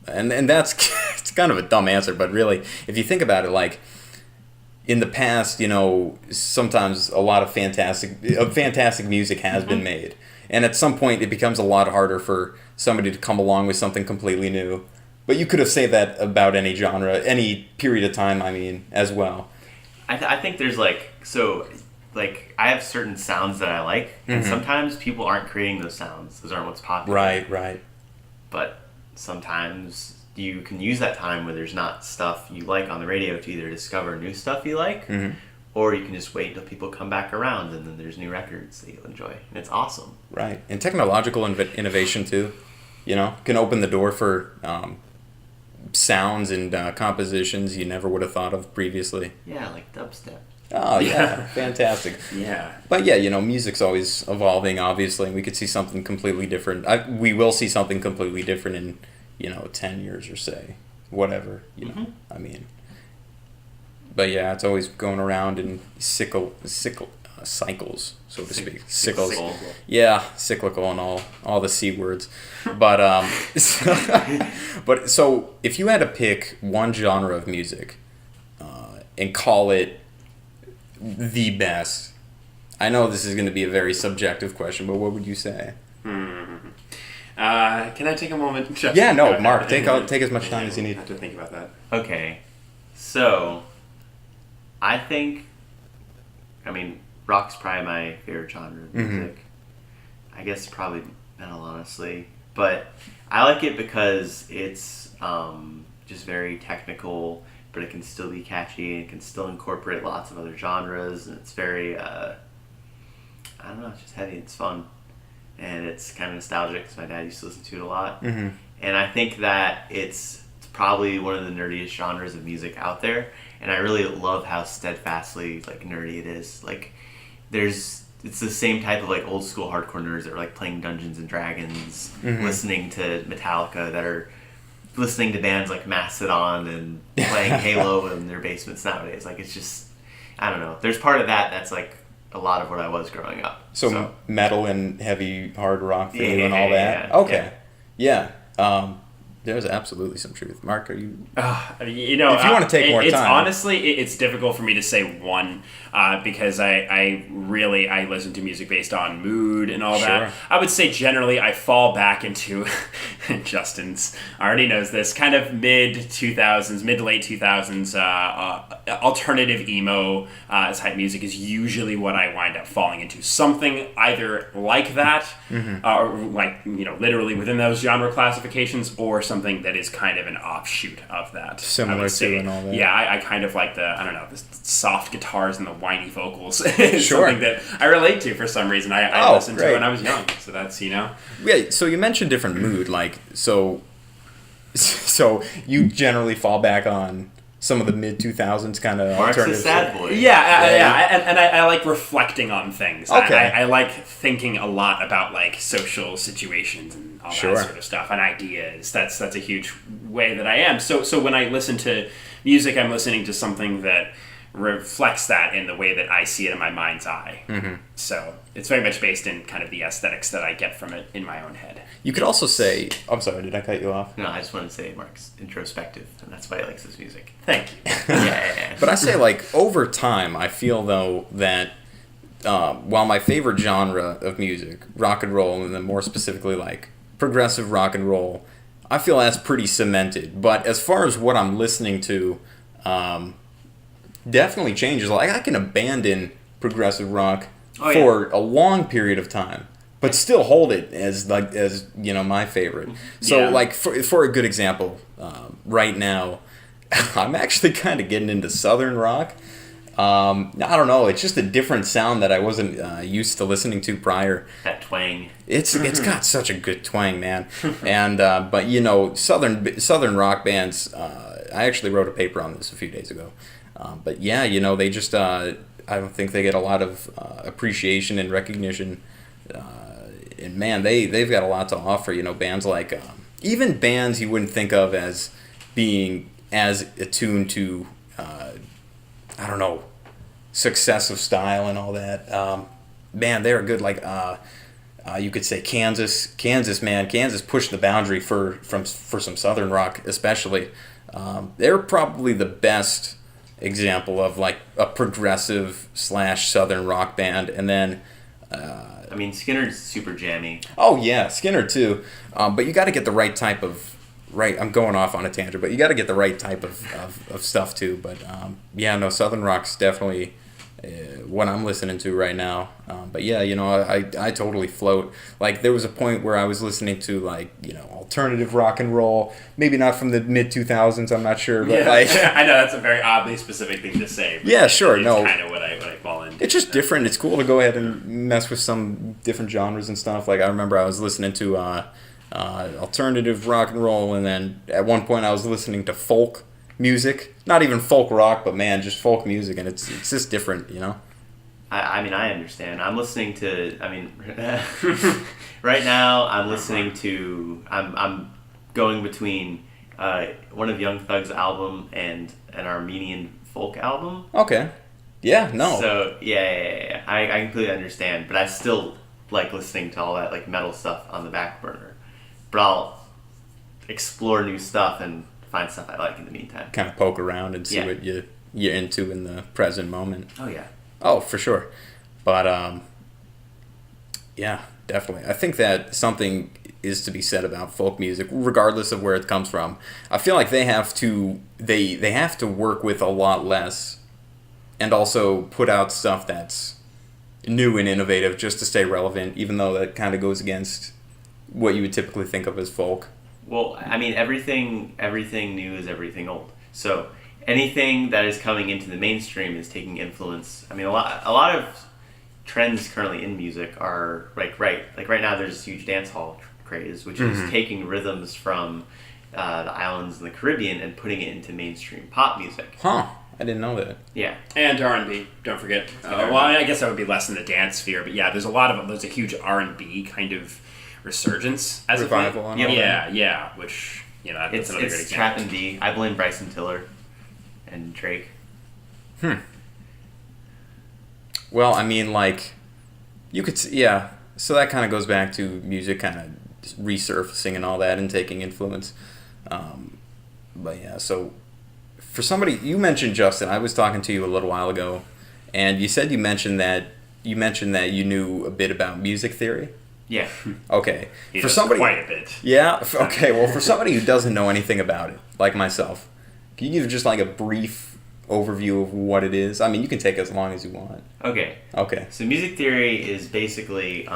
and that's it's kind of a dumb answer, but really, if you think about it, like in the past, sometimes a lot of fantastic music has been made, and at some point it becomes a lot harder for somebody to come along with something completely new. But you could have said that about any genre, any period of time, I mean, as well. I think there's I have certain sounds that I like, and sometimes people aren't creating those sounds. Those aren't what's popular. Right. But sometimes you can use that time where there's not stuff you like on the radio to either discover new stuff you like, or you can just wait until people come back around, and then there's new records that you'll enjoy. And it's awesome. Right. And technological innovation, too, can open the door for sounds and compositions you never would have thought of previously. Yeah, like dubstep. Oh, yeah. Fantastic. Yeah. But yeah, music's always evolving, obviously, and we could see something completely different. We will see something completely different in, 10 years or say, whatever, I mean. But yeah, it's always going around in cycles, so to speak. Sickles. Yeah, cyclical and all the C words. But so if you had to pick one genre of music and call it the best, I know this is going to be a very subjective question, but what would you say? Can I take a moment? Yeah, no, Mark, take as much time as you need. I have to think about that. Okay, so I mean, rock's probably my favorite genre of music. I guess probably metal, honestly. But I like it because it's just very technical, but it can still be catchy and it can still incorporate lots of other genres. And it's very, I don't know, it's just heavy. It's fun. And it's kind of nostalgic because my dad used to listen to it a lot. And I think that it's probably one of the nerdiest genres of music out there. And I really love how steadfastly nerdy it is. It's the same type of old school hardcore nerds that are playing Dungeons and Dragons, listening to Metallica, that are listening to bands like Mastodon and playing Halo in their basements nowadays. It's just, I don't know. There's part of that that's a lot of what I was growing up. So metal and heavy hard rock for you and all that? Yeah, okay. Yeah. There's absolutely some truth. Mark, are you... if you want to take more time... Honestly, it's difficult for me to say one because I listen to music based on mood and all that. I would say generally I fall back into, Justin's already knows this, kind of mid to late 2000s alternative emo type music is usually what I wind up falling into. Something either like that, or literally within those genre classifications, or something that is kind of an offshoot of that. Similar to and all that. Yeah, I kind of like the soft guitars and the whiny vocals. Something that I relate to for some reason. I listened to when I was young, so that's, Yeah, so you mentioned different mood, so you generally fall back on some of the mid-2000s kind of Mark's alternative. a sad boy. Yeah. And I like reflecting on things. Okay. I like thinking a lot about social situations and all that sort of stuff and ideas. That's a huge way that I am. So when I listen to music, I'm listening to something that reflects that in the way that I see it in my mind's eye. So it's very much based in kind of the aesthetics that I get from it in my own head. You could also say... I'm sorry, did I cut you off? No, I just wanted to say Mark's introspective, and that's why he likes his music. Thank you. Yeah. But I say, over time, I feel, though, that while my favorite genre of music, rock and roll, and then more specifically, progressive rock and roll, I feel that's pretty cemented. But as far as what I'm listening to, definitely changes. I can abandon progressive rock for a long period of time, but still hold it as my favorite. So for a good example, right now, I'm actually kind of getting into southern rock. I don't know. It's just a different sound that I wasn't used to listening to prior. That twang. It's got such a good twang, man. And but you know, southern rock bands. I actually wrote a paper on this a few days ago. But yeah, you know, they just I don't think they get a lot of appreciation and recognition. And man, they've got a lot to offer. You know, bands like even bands you wouldn't think of as being as attuned to I don't know, success of style and all that. Man, they're good. Like you could say Kansas, man. Kansas pushed the boundary for some Southern rock, especially. They're probably the best example of like a progressive / Southern rock band. And then I mean, Skinner's super jammy. oh yeah, Skinner too. But you got to get the right type of I'm going off on a tangent, but you got to get the right type of stuff too. But yeah, no, Southern rock's definitely what I'm listening to right now. But yeah, you know, I totally float. Like there was a point where I was listening to like, you know, alternative rock and roll. Maybe not from the mid 2000s. I'm not sure, but like I know that's a very oddly specific thing to say. But yeah, sure. It's no, kind of what I fall into. it's just different. It's cool to go ahead and mess with some different genres and stuff. Like I remember I was listening to alternative rock and roll, and then at one point I was listening to folk music. Not even folk rock, but man, just folk music, and it's just different, you know. I mean, I understand. I'm listening to. I mean, right now I'm listening to. I'm going between one of Young Thug's album and an Armenian folk album. Okay. Yeah. No. So yeah. I completely understand, but I still like listening to all that like metal stuff on the back burner. But I'll explore new stuff and find stuff I like in the meantime. Kind of poke around and see what you're into in the present moment. Oh yeah. Oh, for sure. But yeah, definitely. I think that something is to be said about folk music, regardless of where it comes from. I feel like they have to work with a lot less, and also put out stuff that's new and innovative just to stay relevant, even though that kind of goes against what you would typically think of as folk. Well, I mean, everything new is everything old. So anything that is coming into the mainstream is taking influence. I mean, a lot of trends currently in music are right now. There's this huge dance hall craze, which is taking rhythms from the islands in the Caribbean and putting it into mainstream pop music. Huh. I didn't know that. Yeah. And R&B, don't forget. Well, I guess that would be less in the dance sphere, but yeah, there's a huge R&B kind of resurgence as Revival of and late. all that. Yeah, which, you know, that's another good It's trap example. and B. I blame Bryson Tiller and Drake. Well, I mean, like, you could, yeah. So that kind of goes back to music kind of resurfacing and all that and taking influence. But yeah, so for somebody, you mentioned Justin. I was talking to you a little while ago, and you said you mentioned that you knew a bit about music theory. Yeah. Okay. He For does somebody, quite a bit. yeah. Okay. Well, for somebody who doesn't know anything about it, like myself, can you give just like a brief overview of what it is? I mean, you can take as long as you want. Okay. Okay. So music theory is basically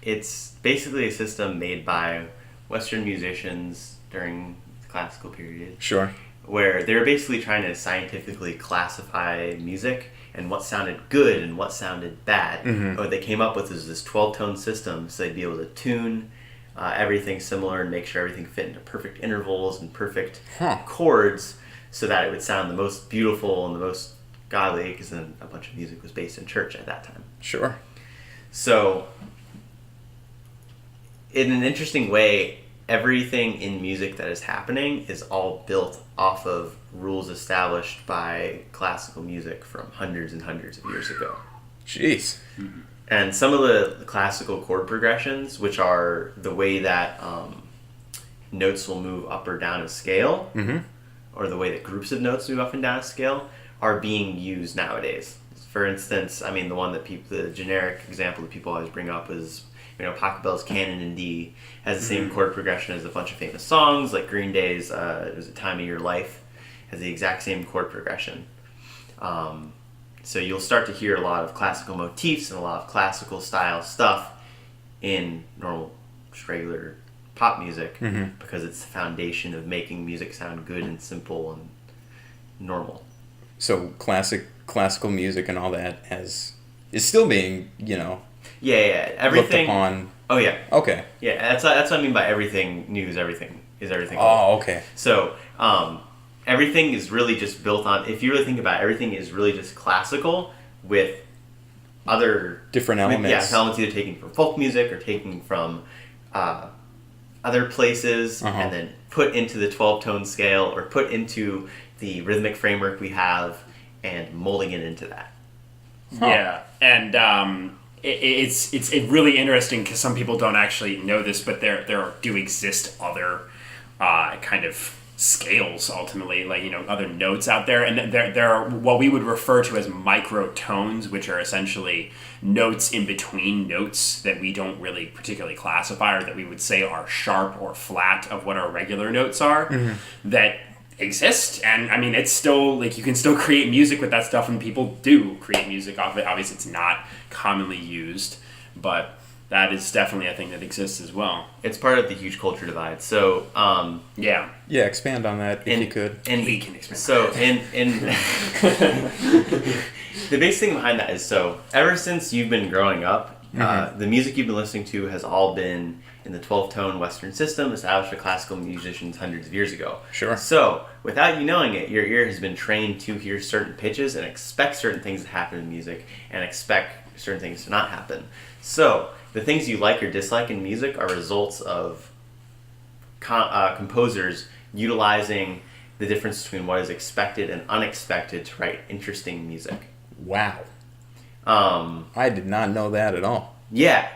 it's basically a system made by Western musicians during the classical period, Sure. where they're basically trying to scientifically classify music and what sounded good and what sounded bad. What they came up with is this 12-tone system, so they'd be able to tune everything similar and make sure everything fit into perfect intervals and perfect chords, so that it would sound the most beautiful and the most godly, because then a bunch of music was based in church at that time. Sure. So, in an interesting way, everything in music that is happening is all built off of rules established by classical music from hundreds and hundreds of years ago. Jeez. And some of the classical chord progressions, which are the way that notes will move up or down a scale, or the way that groups of notes move up and down a scale, are being used nowadays. For instance, I mean, the generic example that people always bring up is, you know, Pachelbel's Canon in D has the same chord progression as a bunch of famous songs, like Green Day's it was A Time of Your Life has the exact same chord progression. So you'll start to hear a lot of classical motifs and a lot of classical style stuff in normal, just regular pop music, because it's the foundation of making music sound good and simple and normal. So classic classical music and all that is still being, Everything. looked upon. Oh yeah. Okay. Yeah, that's what I mean by everything new is everything old. Oh, okay. So everything is really just built on. If you really think about it, everything is really just classical with other Different elements. elements either taken from folk music or taken from other places, Uh-huh. and then put into the 12-tone scale or put into the rhythmic framework we have, and molding it into that. Huh. Yeah, and it's really interesting because some people don't actually know this, but there do exist other kind of scales ultimately, like other notes out there, and there are what we would refer to as microtones, which are essentially notes in between notes that we don't really particularly classify, or that we would say are sharp or flat of what our regular notes are. That exist, and I mean, it's still like you can still create music with that stuff, and people do create music off it. Obviously it's not commonly used, but that is definitely a thing that exists as well. It's part of the huge culture divide. So Yeah, Expand on that if you could. And we can expand. So in the biggest thing behind that is, so ever since you've been growing up, the music you've been listening to has all been in the 12-tone Western system established by classical musicians hundreds of years ago. Sure. So without you knowing it, your ear has been trained to hear certain pitches and expect certain things to happen in music and expect certain things to not happen. So the things you like or dislike in music are results of composers utilizing the difference between what is expected and unexpected to write interesting music. Wow. I did not know that at all. Yeah.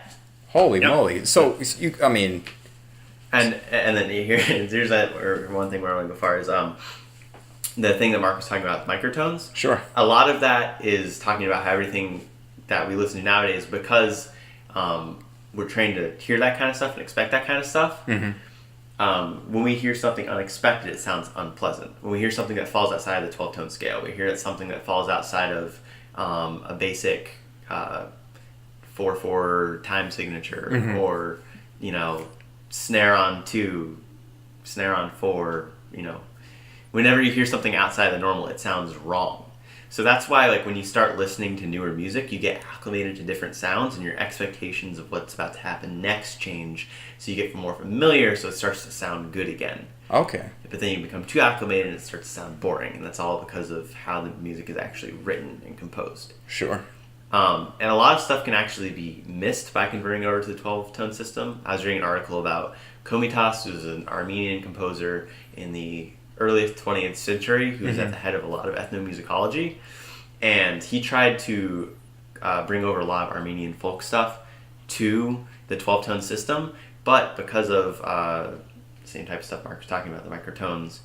Holy moly. So, I mean... And then here's that, or one thing where I want to go far is the thing that Mark was talking about, microtones. Sure. A lot of that is talking about how everything that we listen to nowadays, because we're trained to hear that kind of stuff and expect that kind of stuff. When we hear something unexpected, it sounds unpleasant. When we hear something that falls outside of the 12-tone scale, we hear something that falls outside of a basic 4/4 time signature, or snare on 2, snare on 4. Whenever you hear something outside of the normal, it sounds wrong. So that's why, like, when you start listening to newer music, you get acclimated to different sounds, and your expectations of what's about to happen next change. So you get more familiar, so it starts to sound good again. Okay. But then you become too acclimated, and it starts to sound boring, and that's all because of how the music is actually written and composed. Sure. And a lot of stuff can actually be missed by converting over to the 12-tone system. I was reading an article about Komitas, who's an Armenian composer in the early 20th century, who was at the head of a lot of ethnomusicology, and he tried to bring over a lot of Armenian folk stuff to the 12-tone system, but because of the same type of stuff Mark was talking about, the microtones,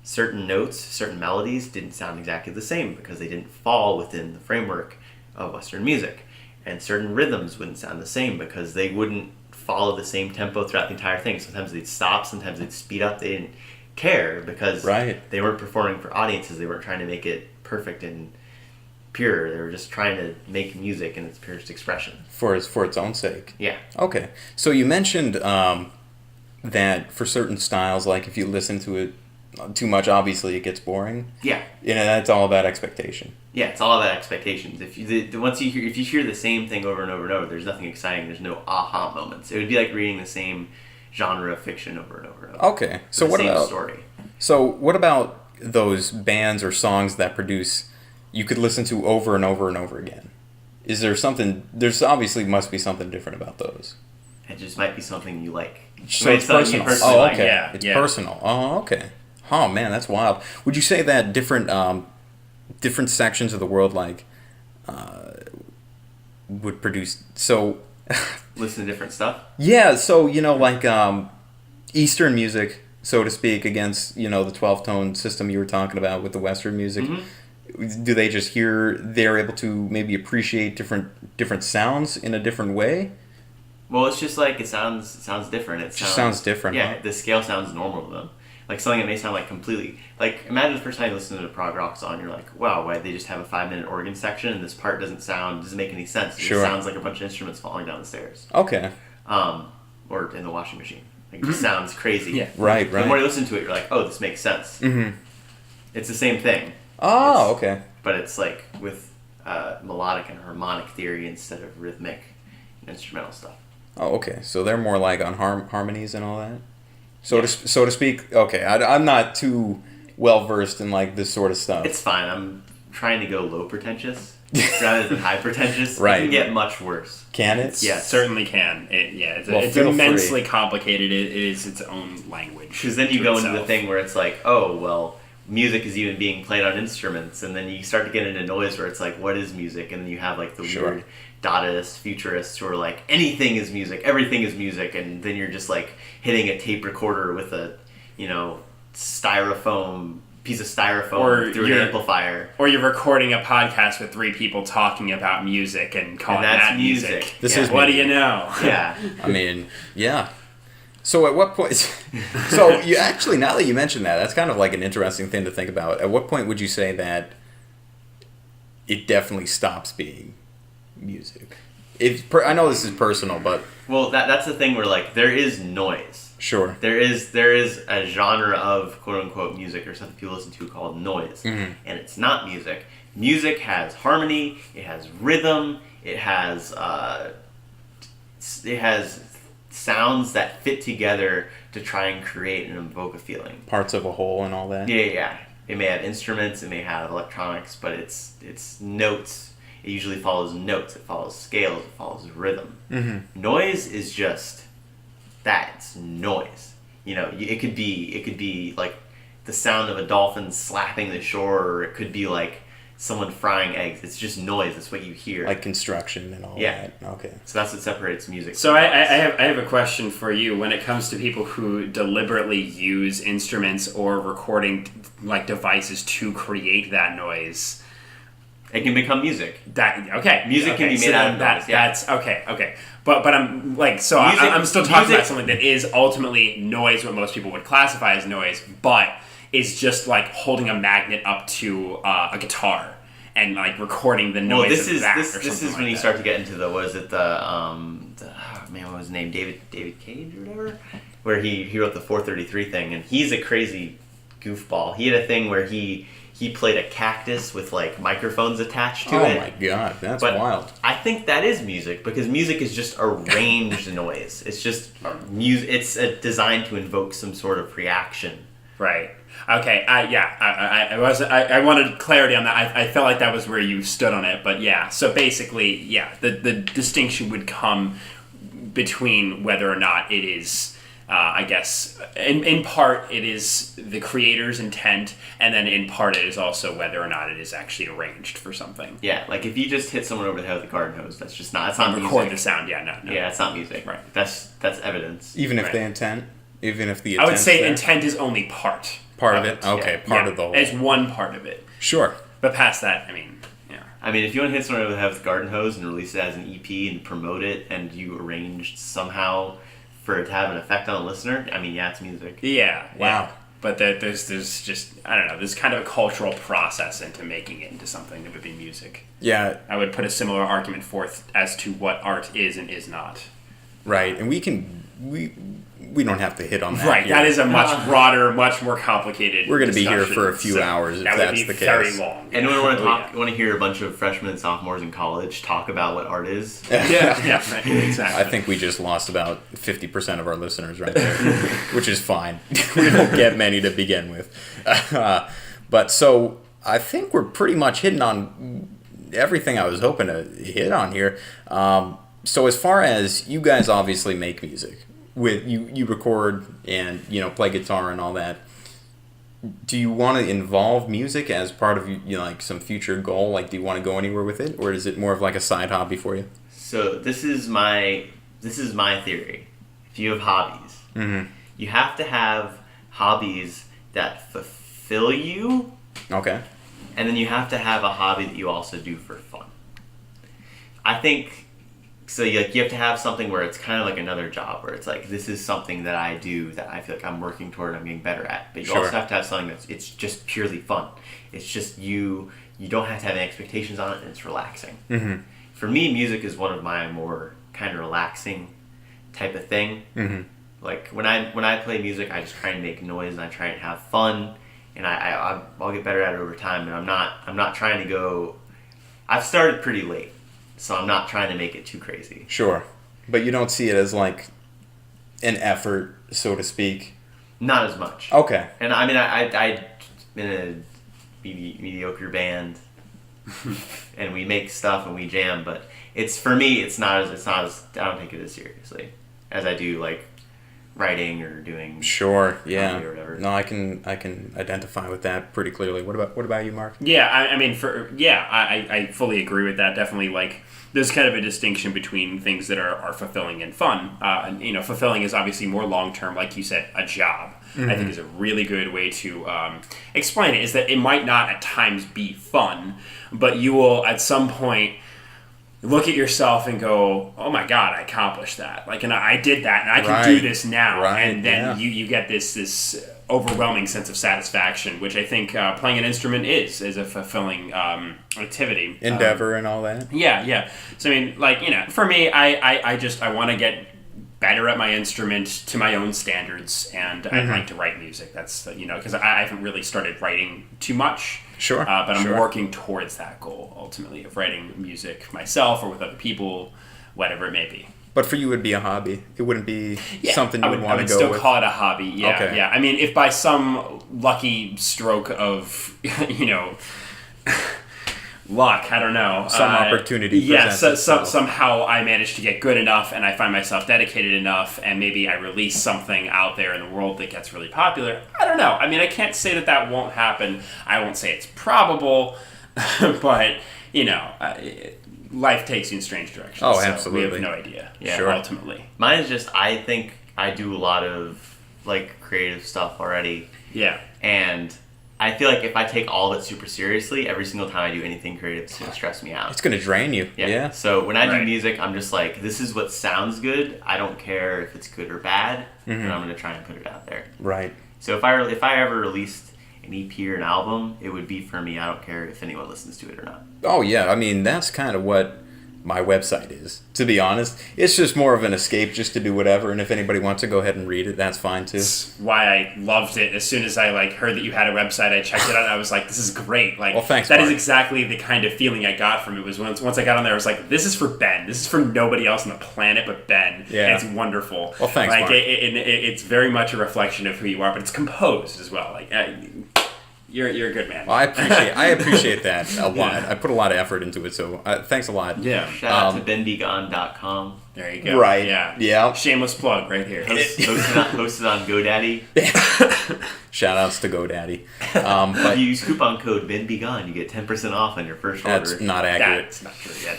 certain notes, certain melodies didn't sound exactly the same because they didn't fall within the framework of Western music, and certain rhythms wouldn't sound the same because they wouldn't follow the same tempo throughout the entire thing. Sometimes they'd stop, sometimes they'd speed up. They didn't care because they weren't performing for audiences. They weren't trying to make it perfect and pure. They were just trying to make music in its purest expression. For its own sake. Yeah. Okay. So you mentioned that for certain styles, like if you listen to it too much, obviously it gets boring. Yeah. That's all about expectation. Yeah, it's all about expectations. If you hear the same thing over and over and over, there's nothing exciting. There's no aha moments. It would be like reading the same genre of fiction over and over and over. Okay. So what about story? So what about those bands or songs that produce you could listen to over and over and over again? Is there something? There's obviously must be something different about those. It just might be something you like. So it's personal. personally Oh, like, okay. yeah, It's yeah. personal. Oh, okay. Oh man, that's wild. Would you say that different sections of the world would produce so? Listen to different stuff. Yeah, so like Eastern music, so to speak, against the 12-tone system you were talking about with the Western music. Do they just they're able to maybe appreciate different sounds in a different way? Well, it's just like it sounds different. It sounds different. Yeah, huh? the scale sounds normal to them. Like something that may sound like completely like imagine the first time you listen to a prog rock song, you're like, wow, why they just have a 5-minute organ section and this part doesn't make any sense. It Sure. just sounds like a bunch of instruments falling down the stairs. Okay. Or in the washing machine. Like it just sounds crazy. Yeah. The more you listen to it, you're like, oh, this makes sense. Mm-hmm. It's the same thing. Oh, okay. but it's like with melodic and harmonic theory instead of rhythmic and instrumental stuff. Oh, okay. So they're more like on harmonies and all that. So to speak. Okay, I'm not too well versed in like this sort of stuff. It's fine. I'm trying to go low pretentious rather than high pretentious. Right. It can get much worse. Can it? Yeah. It certainly can. It's feel immensely free. complicated. It is its own language. Because then you go into the thing where it's like, oh, well, music is even being played on instruments, and then you start to get into noise where it's like, what is music? And then you have like the weird Dadaists, futurists who are like, anything is music, everything is music, and then you're just like hitting a tape recorder with a, piece of styrofoam through an amplifier. Or you're recording a podcast with 3 people talking about music and calling that music. This is what do music. you know? Yeah. I mean, yeah. So at what point? So you actually, now that you mention that, that's kind of like an interesting thing to think about. At what point would you say that it definitely stops being music? I know this is personal, but Well, that's the thing where like there is noise. sure. There is a genre of quote unquote music or something people listen to called noise, and it's not music. Music has harmony. It has rhythm. It has sounds that fit together to try and create and evoke a feeling. Parts of a whole and all that. Yeah. It may have instruments. It may have electronics, but it's notes. It usually follows notes. It follows scales. It follows rhythm. Noise is just that. It's noise. It could be like the sound of a dolphin slapping the shore, or it could be like someone frying eggs. It's just noise. That's what you hear. Like construction and all that. Okay. So that's what separates music. So I have a question for you. When it comes to people who deliberately use instruments or recording like devices to create that noise, it can become music. Music can be made out of noise. That's okay. But I'm like, so Music- I'm still talking music- about something that is ultimately noise, what most people would classify as noise, but is just like holding a magnet up to a guitar and like recording the noise. Well, this of is that this or this something is like when you that. start to get into the what is it what was his name, David Cage or whatever, where he wrote the 433 thing, and he's a crazy goofball. He had a thing where he played a cactus with like microphones attached to it. Oh my god, that's But wild. I think that is music, because music is just arranged noise. It's just music. It's designed to invoke some sort of reaction. Right. Okay. I wanted clarity on that. I felt like that was where you stood on it, but yeah. So basically, yeah, the distinction would come between whether or not it is. I guess in part it is the creator's intent, and then in part it is also whether or not it is actually arranged for something. Yeah, like if you just hit someone over the head with a garden hose, that's just not. That's not music. Record the sound. Yeah, no. Yeah, that's not music. Right. That's evidence. Even if Right. the intent, I would say intent is only part of it. Okay, part of the whole. It's one part of it. Sure. But past that, I mean, yeah. I mean, if you want to hit someone over the head with a garden hose and release it as an EP and promote it, and you arranged somehow for it to have an effect on a listener, I mean, yeah, it's music. Yeah. Wow. Yeah. But there's just, I don't know, there's kind of a cultural process into making it into something that would be music. Yeah. I would put a similar argument forth as to what art is and is not. Right, and we don't have to hit on that. Right, here. that is a much broader, much more complicated We're going to be here discussion, for a few so hours if that that's would be the very case. long. Anyone want to Oh, talk? yeah. Want to hear a bunch of freshmen and sophomores in college talk about what art is? Yeah, right, exactly. I think we just lost about 50% of our listeners right there, which is fine. We don't get many to begin with. But so I think we're pretty much hitting on everything I was hoping to hit on here. So as far as you guys obviously make music, with you record and play guitar and all that. Do you want to involve music as part of like some future goal? Like, do you want to go anywhere with it, or is it more of like a side hobby for you? So this is my theory. If you have hobbies, you have to have hobbies that fulfill you. Okay. And then you have to have a hobby that you also do for fun. I think so. You have to have something where it's kind of like another job, where it's like, this is something that I do that I feel like I'm working toward, I'm getting better at. But you also have to have something it's just purely fun. It's just you don't have to have any expectations on it, and it's relaxing. Mm-hmm. For me, music is one of my more kind of relaxing type of thing. Mm-hmm. Like when I play music, I just try and make noise and I try and have fun. and I'll get better at it over time. And I'm not trying to go. I've started pretty late, so I'm not trying to make it too crazy. Sure, but you don't see it as like an effort, so to speak. Not as much. Okay. And I mean, I in a mediocre band, and we make stuff and we jam, but it's for me, it's not as I don't take it as seriously as I do like writing or doing. Sure. Yeah. Or whatever. No, I can identify with that pretty clearly. What about you, Mark? Yeah, I mean, I fully agree with that. Definitely, like, there's kind of a distinction between things that are fulfilling and fun. And, fulfilling is obviously more long term, like you said, a job. Mm-hmm. I think is a really good way to explain it. Is that it might not at times be fun, but you will at some point look at yourself and go, "Oh my God, I accomplished that! Like, and I did that, and I can do this now." Right. And then you get this overwhelming sense of satisfaction, which I think playing an instrument is a fulfilling activity, endeavor, and all that. Yeah. So I mean, like, for me, I want to get better at my instrument to my own standards, and I'd like to write music. That's because I haven't really started writing too much. Sure. But I'm working towards that goal ultimately of writing music myself or with other people, whatever it may be. But for you, it would be a hobby. It wouldn't be something you would want to go with. I would still call it a hobby. Yeah, okay. Yeah. I mean, if by some lucky stroke of, luck, I don't know. Some opportunity presents itself. Somehow I manage to get good enough and I find myself dedicated enough and maybe I release something out there in the world that gets really popular. I don't know. I mean, I can't say that won't happen. I won't say it's probable, but, life takes you in strange directions. Oh, so absolutely. We have no idea. Yeah, sure. Ultimately. Mine is just, I think I do a lot of, like, creative stuff already. Yeah. And I feel like if I take all of it super seriously, every single time I do anything creative, it's going to stress me out. It's going to drain you. Yeah. So when I do music, I'm just like, this is what sounds good. I don't care if it's good or bad, and I'm going to try and put it out there. Right. So if I ever released an EP or an album, it would be for me. I don't care if anyone listens to it or not. Oh, yeah. I mean, that's kind of what my website is, to be honest. It's just more of an escape just to do whatever, and if anybody wants to go ahead and read it, that's fine too. That's why I loved it. As soon as I heard that you had a website, I checked it out and I was like, this is great. Like, well, thanks, that Mark. is exactly the kind of feeling I got from it. Was once I got on there, I was like, this is for Ben. This is for nobody else on the planet but Ben. Yeah. And it's wonderful. Well, thanks, Mark. It's very much a reflection of who you are, but it's composed as well. Like, you're a good man. Well, I appreciate that a lot. I put a lot of effort into it, so thanks a lot. Yeah. Shout out to benbegone.com. There you go. Right. Yeah. Shameless plug right here. Hosted on GoDaddy. Shout outs to GoDaddy. If you use coupon code benbegone, you get 10% off on your first order. That's not accurate. That's not true. Yeah,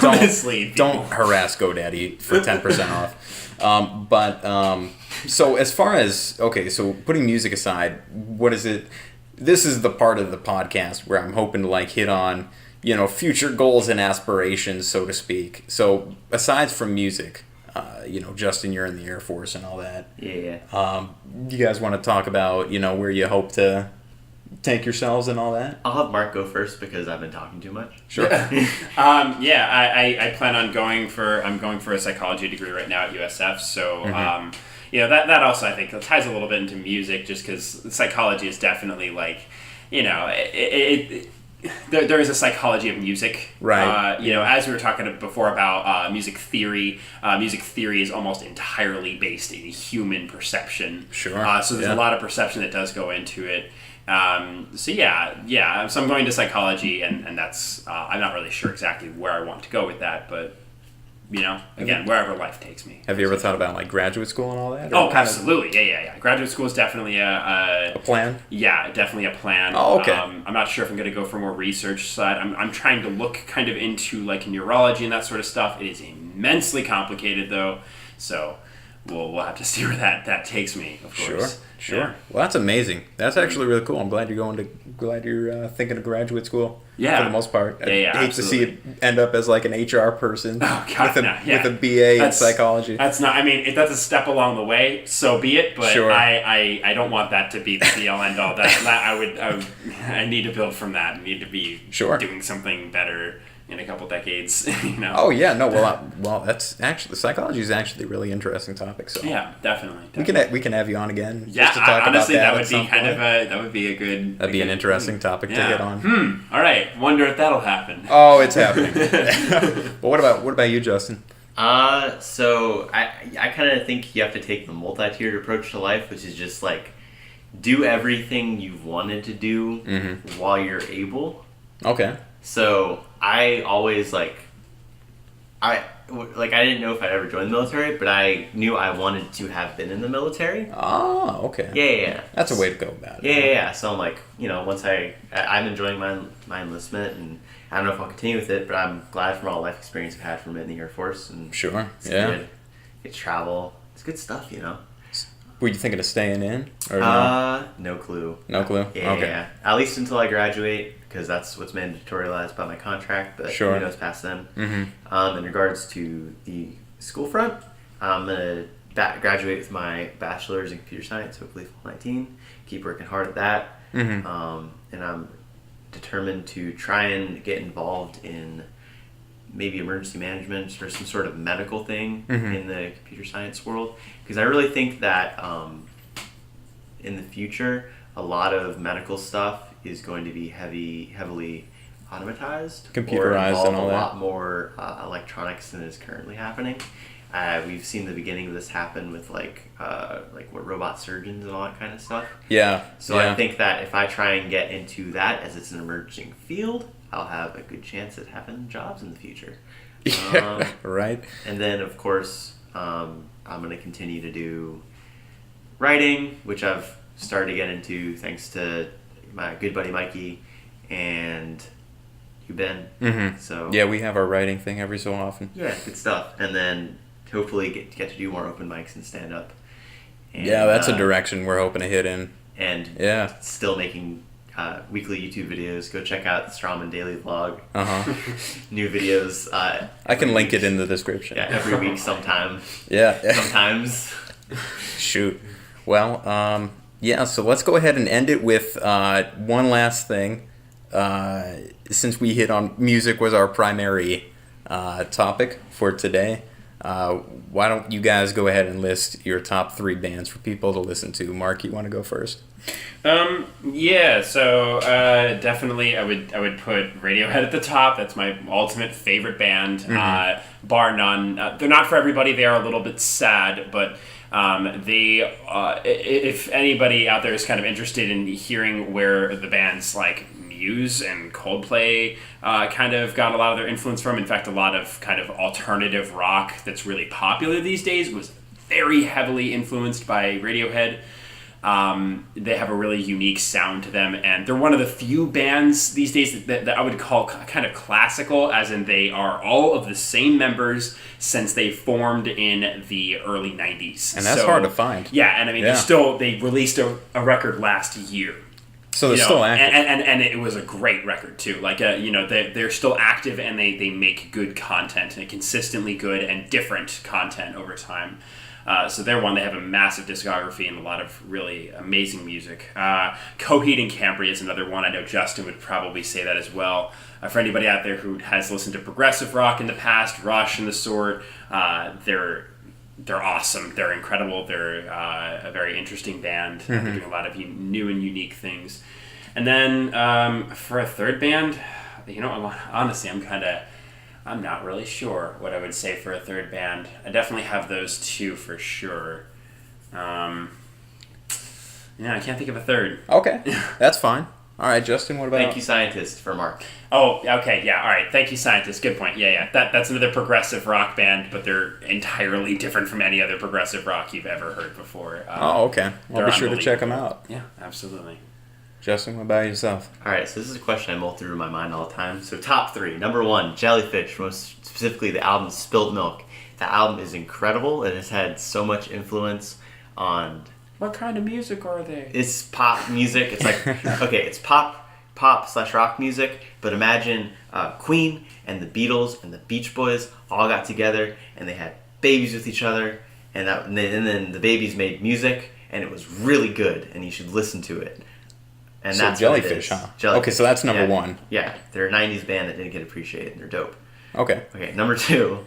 Don't mislead people. Don't harass GoDaddy for 10% off. So as far as, so putting music aside, what is it? This is the part of the podcast where I'm hoping to hit on, future goals and aspirations, so to speak. So aside from music, Justin, you're in the Air Force and all that. Yeah. You guys want to talk about, where you hope to take yourselves and all that? I'll have Mark go first because I've been talking too much. Sure. I plan on going for a psychology degree right now at USF. So, that also I think ties a little bit into music just because psychology is definitely there is a psychology of music. Right. As we were talking before about music theory is almost entirely based in human perception. Sure. So there's a lot of perception that does go into it. So I'm going to psychology, and that's I'm not really sure exactly where I want to go with that, but again, wherever life takes me. Have you ever thought about graduate school and all that? Oh, absolutely, yeah. Graduate school is definitely a plan. Yeah, definitely a plan. Oh, okay. I'm not sure if I'm going to go for more research side. I'm trying to look kind of into neurology and that sort of stuff. It is immensely complicated though, so we'll have to see where that takes me. Of course. Sure. Yeah. Well, that's amazing. That's actually really cool. I'm glad you're thinking of graduate school. Yeah. For the most part. Yeah. I hate to see it end up as an HR person. Oh, God, with a BA in psychology. That's not. I mean, that's a step along the way. So be it. But sure. I don't want that to be the be all end all. I need to build from that. I need to be doing something better in a couple decades. Oh yeah, no. Well, that's actually psychology is actually a really interesting topic. So Yeah, definitely. we can have you on again. Yeah, just to talk honestly, about that would be that would be a good. That'd be an interesting topic to hit on. All right. Wonder if that'll happen. Oh, it's happening. But what about you, Justin? So I kind of think you have to take the multi-tiered approach to life, which is just like do everything you've wanted to do while you're able. Okay. So I always I didn't know if I'd ever join the military, but I knew I wanted to have been in the military. Oh, okay. Yeah. That's a way to go about it. Yeah. So I'm like, once I'm enjoying my enlistment, and I don't know if I'll continue with it, but I'm glad from all the life experience I've had from it in the Air Force. And sure. It's good. Get to travel. It's good stuff, Were you thinking of staying in? Or no? No clue. No clue? Yeah, Okay. yeah. At least until I graduate, because that's what's mandatorialized by my contract, but Sure. who knows past then. In regards to the school front, I'm going to graduate with my bachelor's in computer science, hopefully fall 19. Keep working hard at that. And I'm determined to try and get involved in maybe emergency management or some sort of medical thing in the computer science world, because I really think that in the future a lot of medical stuff is going to be heavily automatized, computerized, and all a that. lot more electronics than is currently happening. We've seen the beginning of this happen with like what robot surgeons and all that kind of stuff. Yeah. So I think that if I try and get into that as it's an emerging field, I'll have a good chance at having jobs in the future. Yeah, right. And then, of course, I'm going to continue to do writing, which I've started to get into thanks to my good buddy Mikey and you, Ben. So yeah, we have our writing thing every so often. Yeah, good stuff. And then hopefully get to do more open mics and stand up. And, yeah, that's a direction we're hoping to hit in. And still making weekly YouTube videos. Go check out the Strawman Daily Vlog. New videos. I can link it in the description. Yeah, every week sometime. Yeah. Sometimes. Shoot. Well, so let's go ahead and end it with one last thing. Since we hit on music was our primary topic for today, why don't you guys go ahead and list your top 3 bands for people to listen to? Mark, you want to go first? So definitely I would put Radiohead at the top. That's my ultimate favorite band, bar none. They're not for everybody. They are a little bit sad, but they if anybody out there is kind of interested in hearing where the bands like Muse and Coldplay kind of got a lot of their influence from, in fact a lot of kind of alternative rock that's really popular these days was very heavily influenced by Radiohead. They have a really unique sound to them, and they're one of the few bands these days that I would call kind of classical, as in they are all of the same members since they formed in the early 90s. And that's hard to find. Yeah, and I mean, they released a record last year. So they're still active. And it was a great record, too. Like, they're still active, and they make good content, and consistently good and different content over time. So they're one. They have a massive discography and a lot of really amazing music. Coheed and Cambria is another one. I know Justin would probably say that as well. For anybody out there who has listened to progressive rock in the past, Rush and the sort, they're awesome. They're incredible. They're a very interesting band. They're doing a lot of new and unique things. And then for a third band, honestly, I'm not really sure what I would say for a third band. I definitely have those 2 for sure. I can't think of a third. Okay, that's fine. All right, Justin, what about... Thank You Scientist for Mark. Oh, okay, yeah, all right. Thank You Scientist, good point. Yeah. That's another progressive rock band, but they're entirely different from any other progressive rock you've ever heard before. Okay. I'll be sure to check them out. Yeah, absolutely. Justin, what about yourself? All right, so this is a question I mull through in my mind all the time. So top 3. Number 1, Jellyfish, most specifically the album Spilled Milk. The album is incredible. It has had so much influence on... What kind of music are they? It's pop music. It's like, okay, it's pop/rock music, but imagine Queen and the Beatles and the Beach Boys all got together and they had babies with each other, and then the babies made music, and it was really good, and you should listen to it. And So that's what it Jellyfish, is. huh? Jellyfish. Okay, so that's number Yeah. one. Yeah, they're a '90s band that didn't get appreciated. And they're dope. Okay. Okay, number two,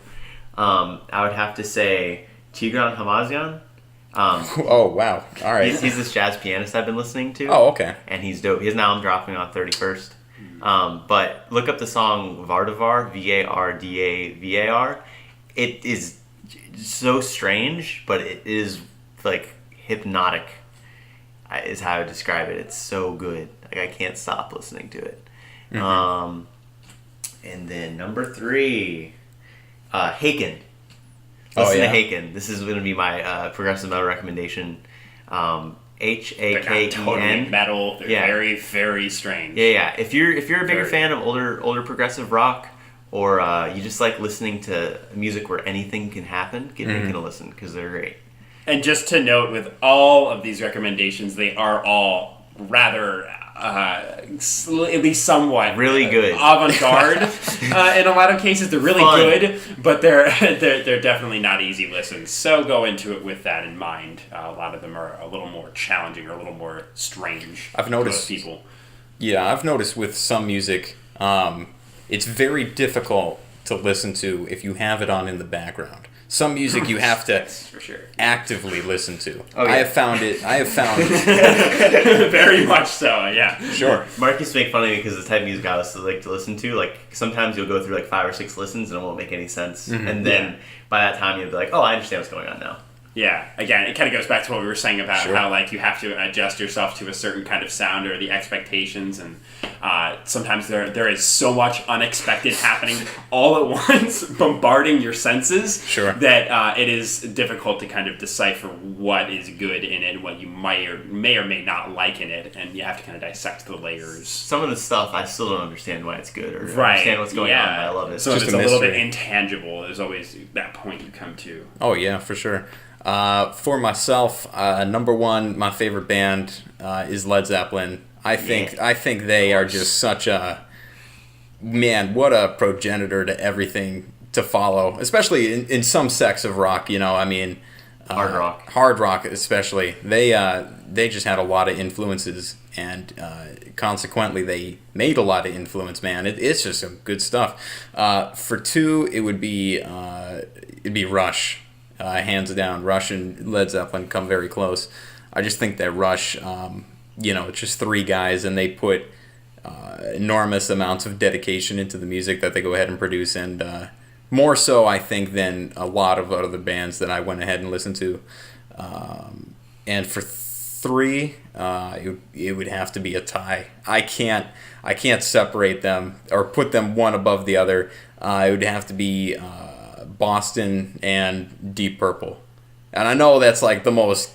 I would have to say Tigran Hamazian. Oh, wow. All right. He's this jazz pianist I've been listening to. Oh, okay. And he's dope. He has an album dropping on 31st. But look up the song Vardavar, Vardavar. It is so strange, but it is like hypnotic, is how I would describe it. It's so good. Like I can't stop listening to it. And then number three, Haken. Listen to Haken. This is going to be my progressive metal recommendation. They're not totally Haken. metal. They're very, very strange. Yeah. If you're a bigger Very. fan of older progressive rock, or you just like listening to music where anything can happen, give Haken a listen because they're great. And just to note, with all of these recommendations, they are all rather, at least somewhat, Really good. avant-garde. In a lot of cases, they're really Fun. good, but they're definitely not easy listens. So go into it with that in mind. A lot of them are a little more challenging or a little more strange. I've noticed- to most people. Yeah, I've noticed with some music, it's very difficult to listen to if you have it on in the background. Some music you have to That's for sure. actively listen to. Oh, yeah. I have found it. Very much so. Yeah. Sure. Mark used to make fun of me because the type of music I like to listen to, like sometimes you'll go through like 5 or 6 listens and it won't make any sense, and then by that time you'll be like, oh, I understand what's going on now. Yeah, again, it kind of goes back to what we were saying about Sure. how like you have to adjust yourself to a certain kind of sound or the expectations, and sometimes there is so much unexpected happening all at once, bombarding your senses, Sure. that it is difficult to kind of decipher what is good in it and what you may or may not like in it, and you have to kind of dissect the layers. Some of the stuff I still don't understand why it's good or Right. understand what's going on, but I love it. So Just if it's a a little bit mystery. intangible, there's always that point you come to. Oh yeah, for sure. For myself, number one, my favorite band is Led Zeppelin. I think they are just such a man. What a progenitor to everything to follow, especially in some sects of rock. You know, I mean, hard rock especially. They just had a lot of influences, and consequently, they made a lot of influence. Man, it's just some good stuff. For two, it'd be Rush. Hands down, Rush and Led Zeppelin come very close. I just think that Rush, it's just 3 guys, and they put enormous amounts of dedication into the music that they go ahead and produce, and more so, I think, than a lot of other bands that I went ahead and listened to. And for 3, it would have to be a tie. I can't separate them or put them one above the other. It would have to be Boston and Deep Purple, and I know that's like the most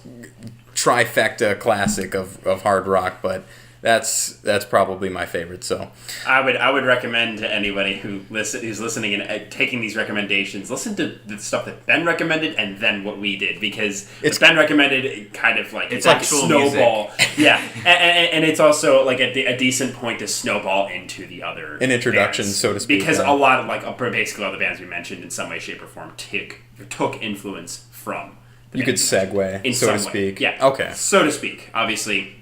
trifecta classic of hard rock, but that's probably my favorite. So I would recommend to anybody who's listening and taking these recommendations, listen to the stuff that Ben recommended and then what we did, because It's- what Ben recommended, it kind of like It's like a actual snowball. Yeah, and it's also like a decent point to snowball into the other An introduction, bands. so to speak, because yeah. a lot of basically all the bands we mentioned in some way, shape, or form took influence from. The you could bands we mentioned. segue, In so to some way. speak. Yeah. Okay. So to speak. Obviously,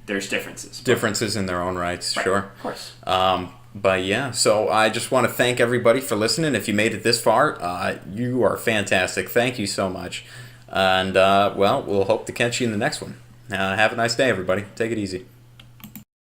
there's differences. Differences in their own rights, Right, sure. Of course. But yeah, so I just want to thank everybody for listening. If you made it this far, you are fantastic. Thank you so much. And, we'll hope to catch you in the next one. Have a nice day, everybody. Take it easy.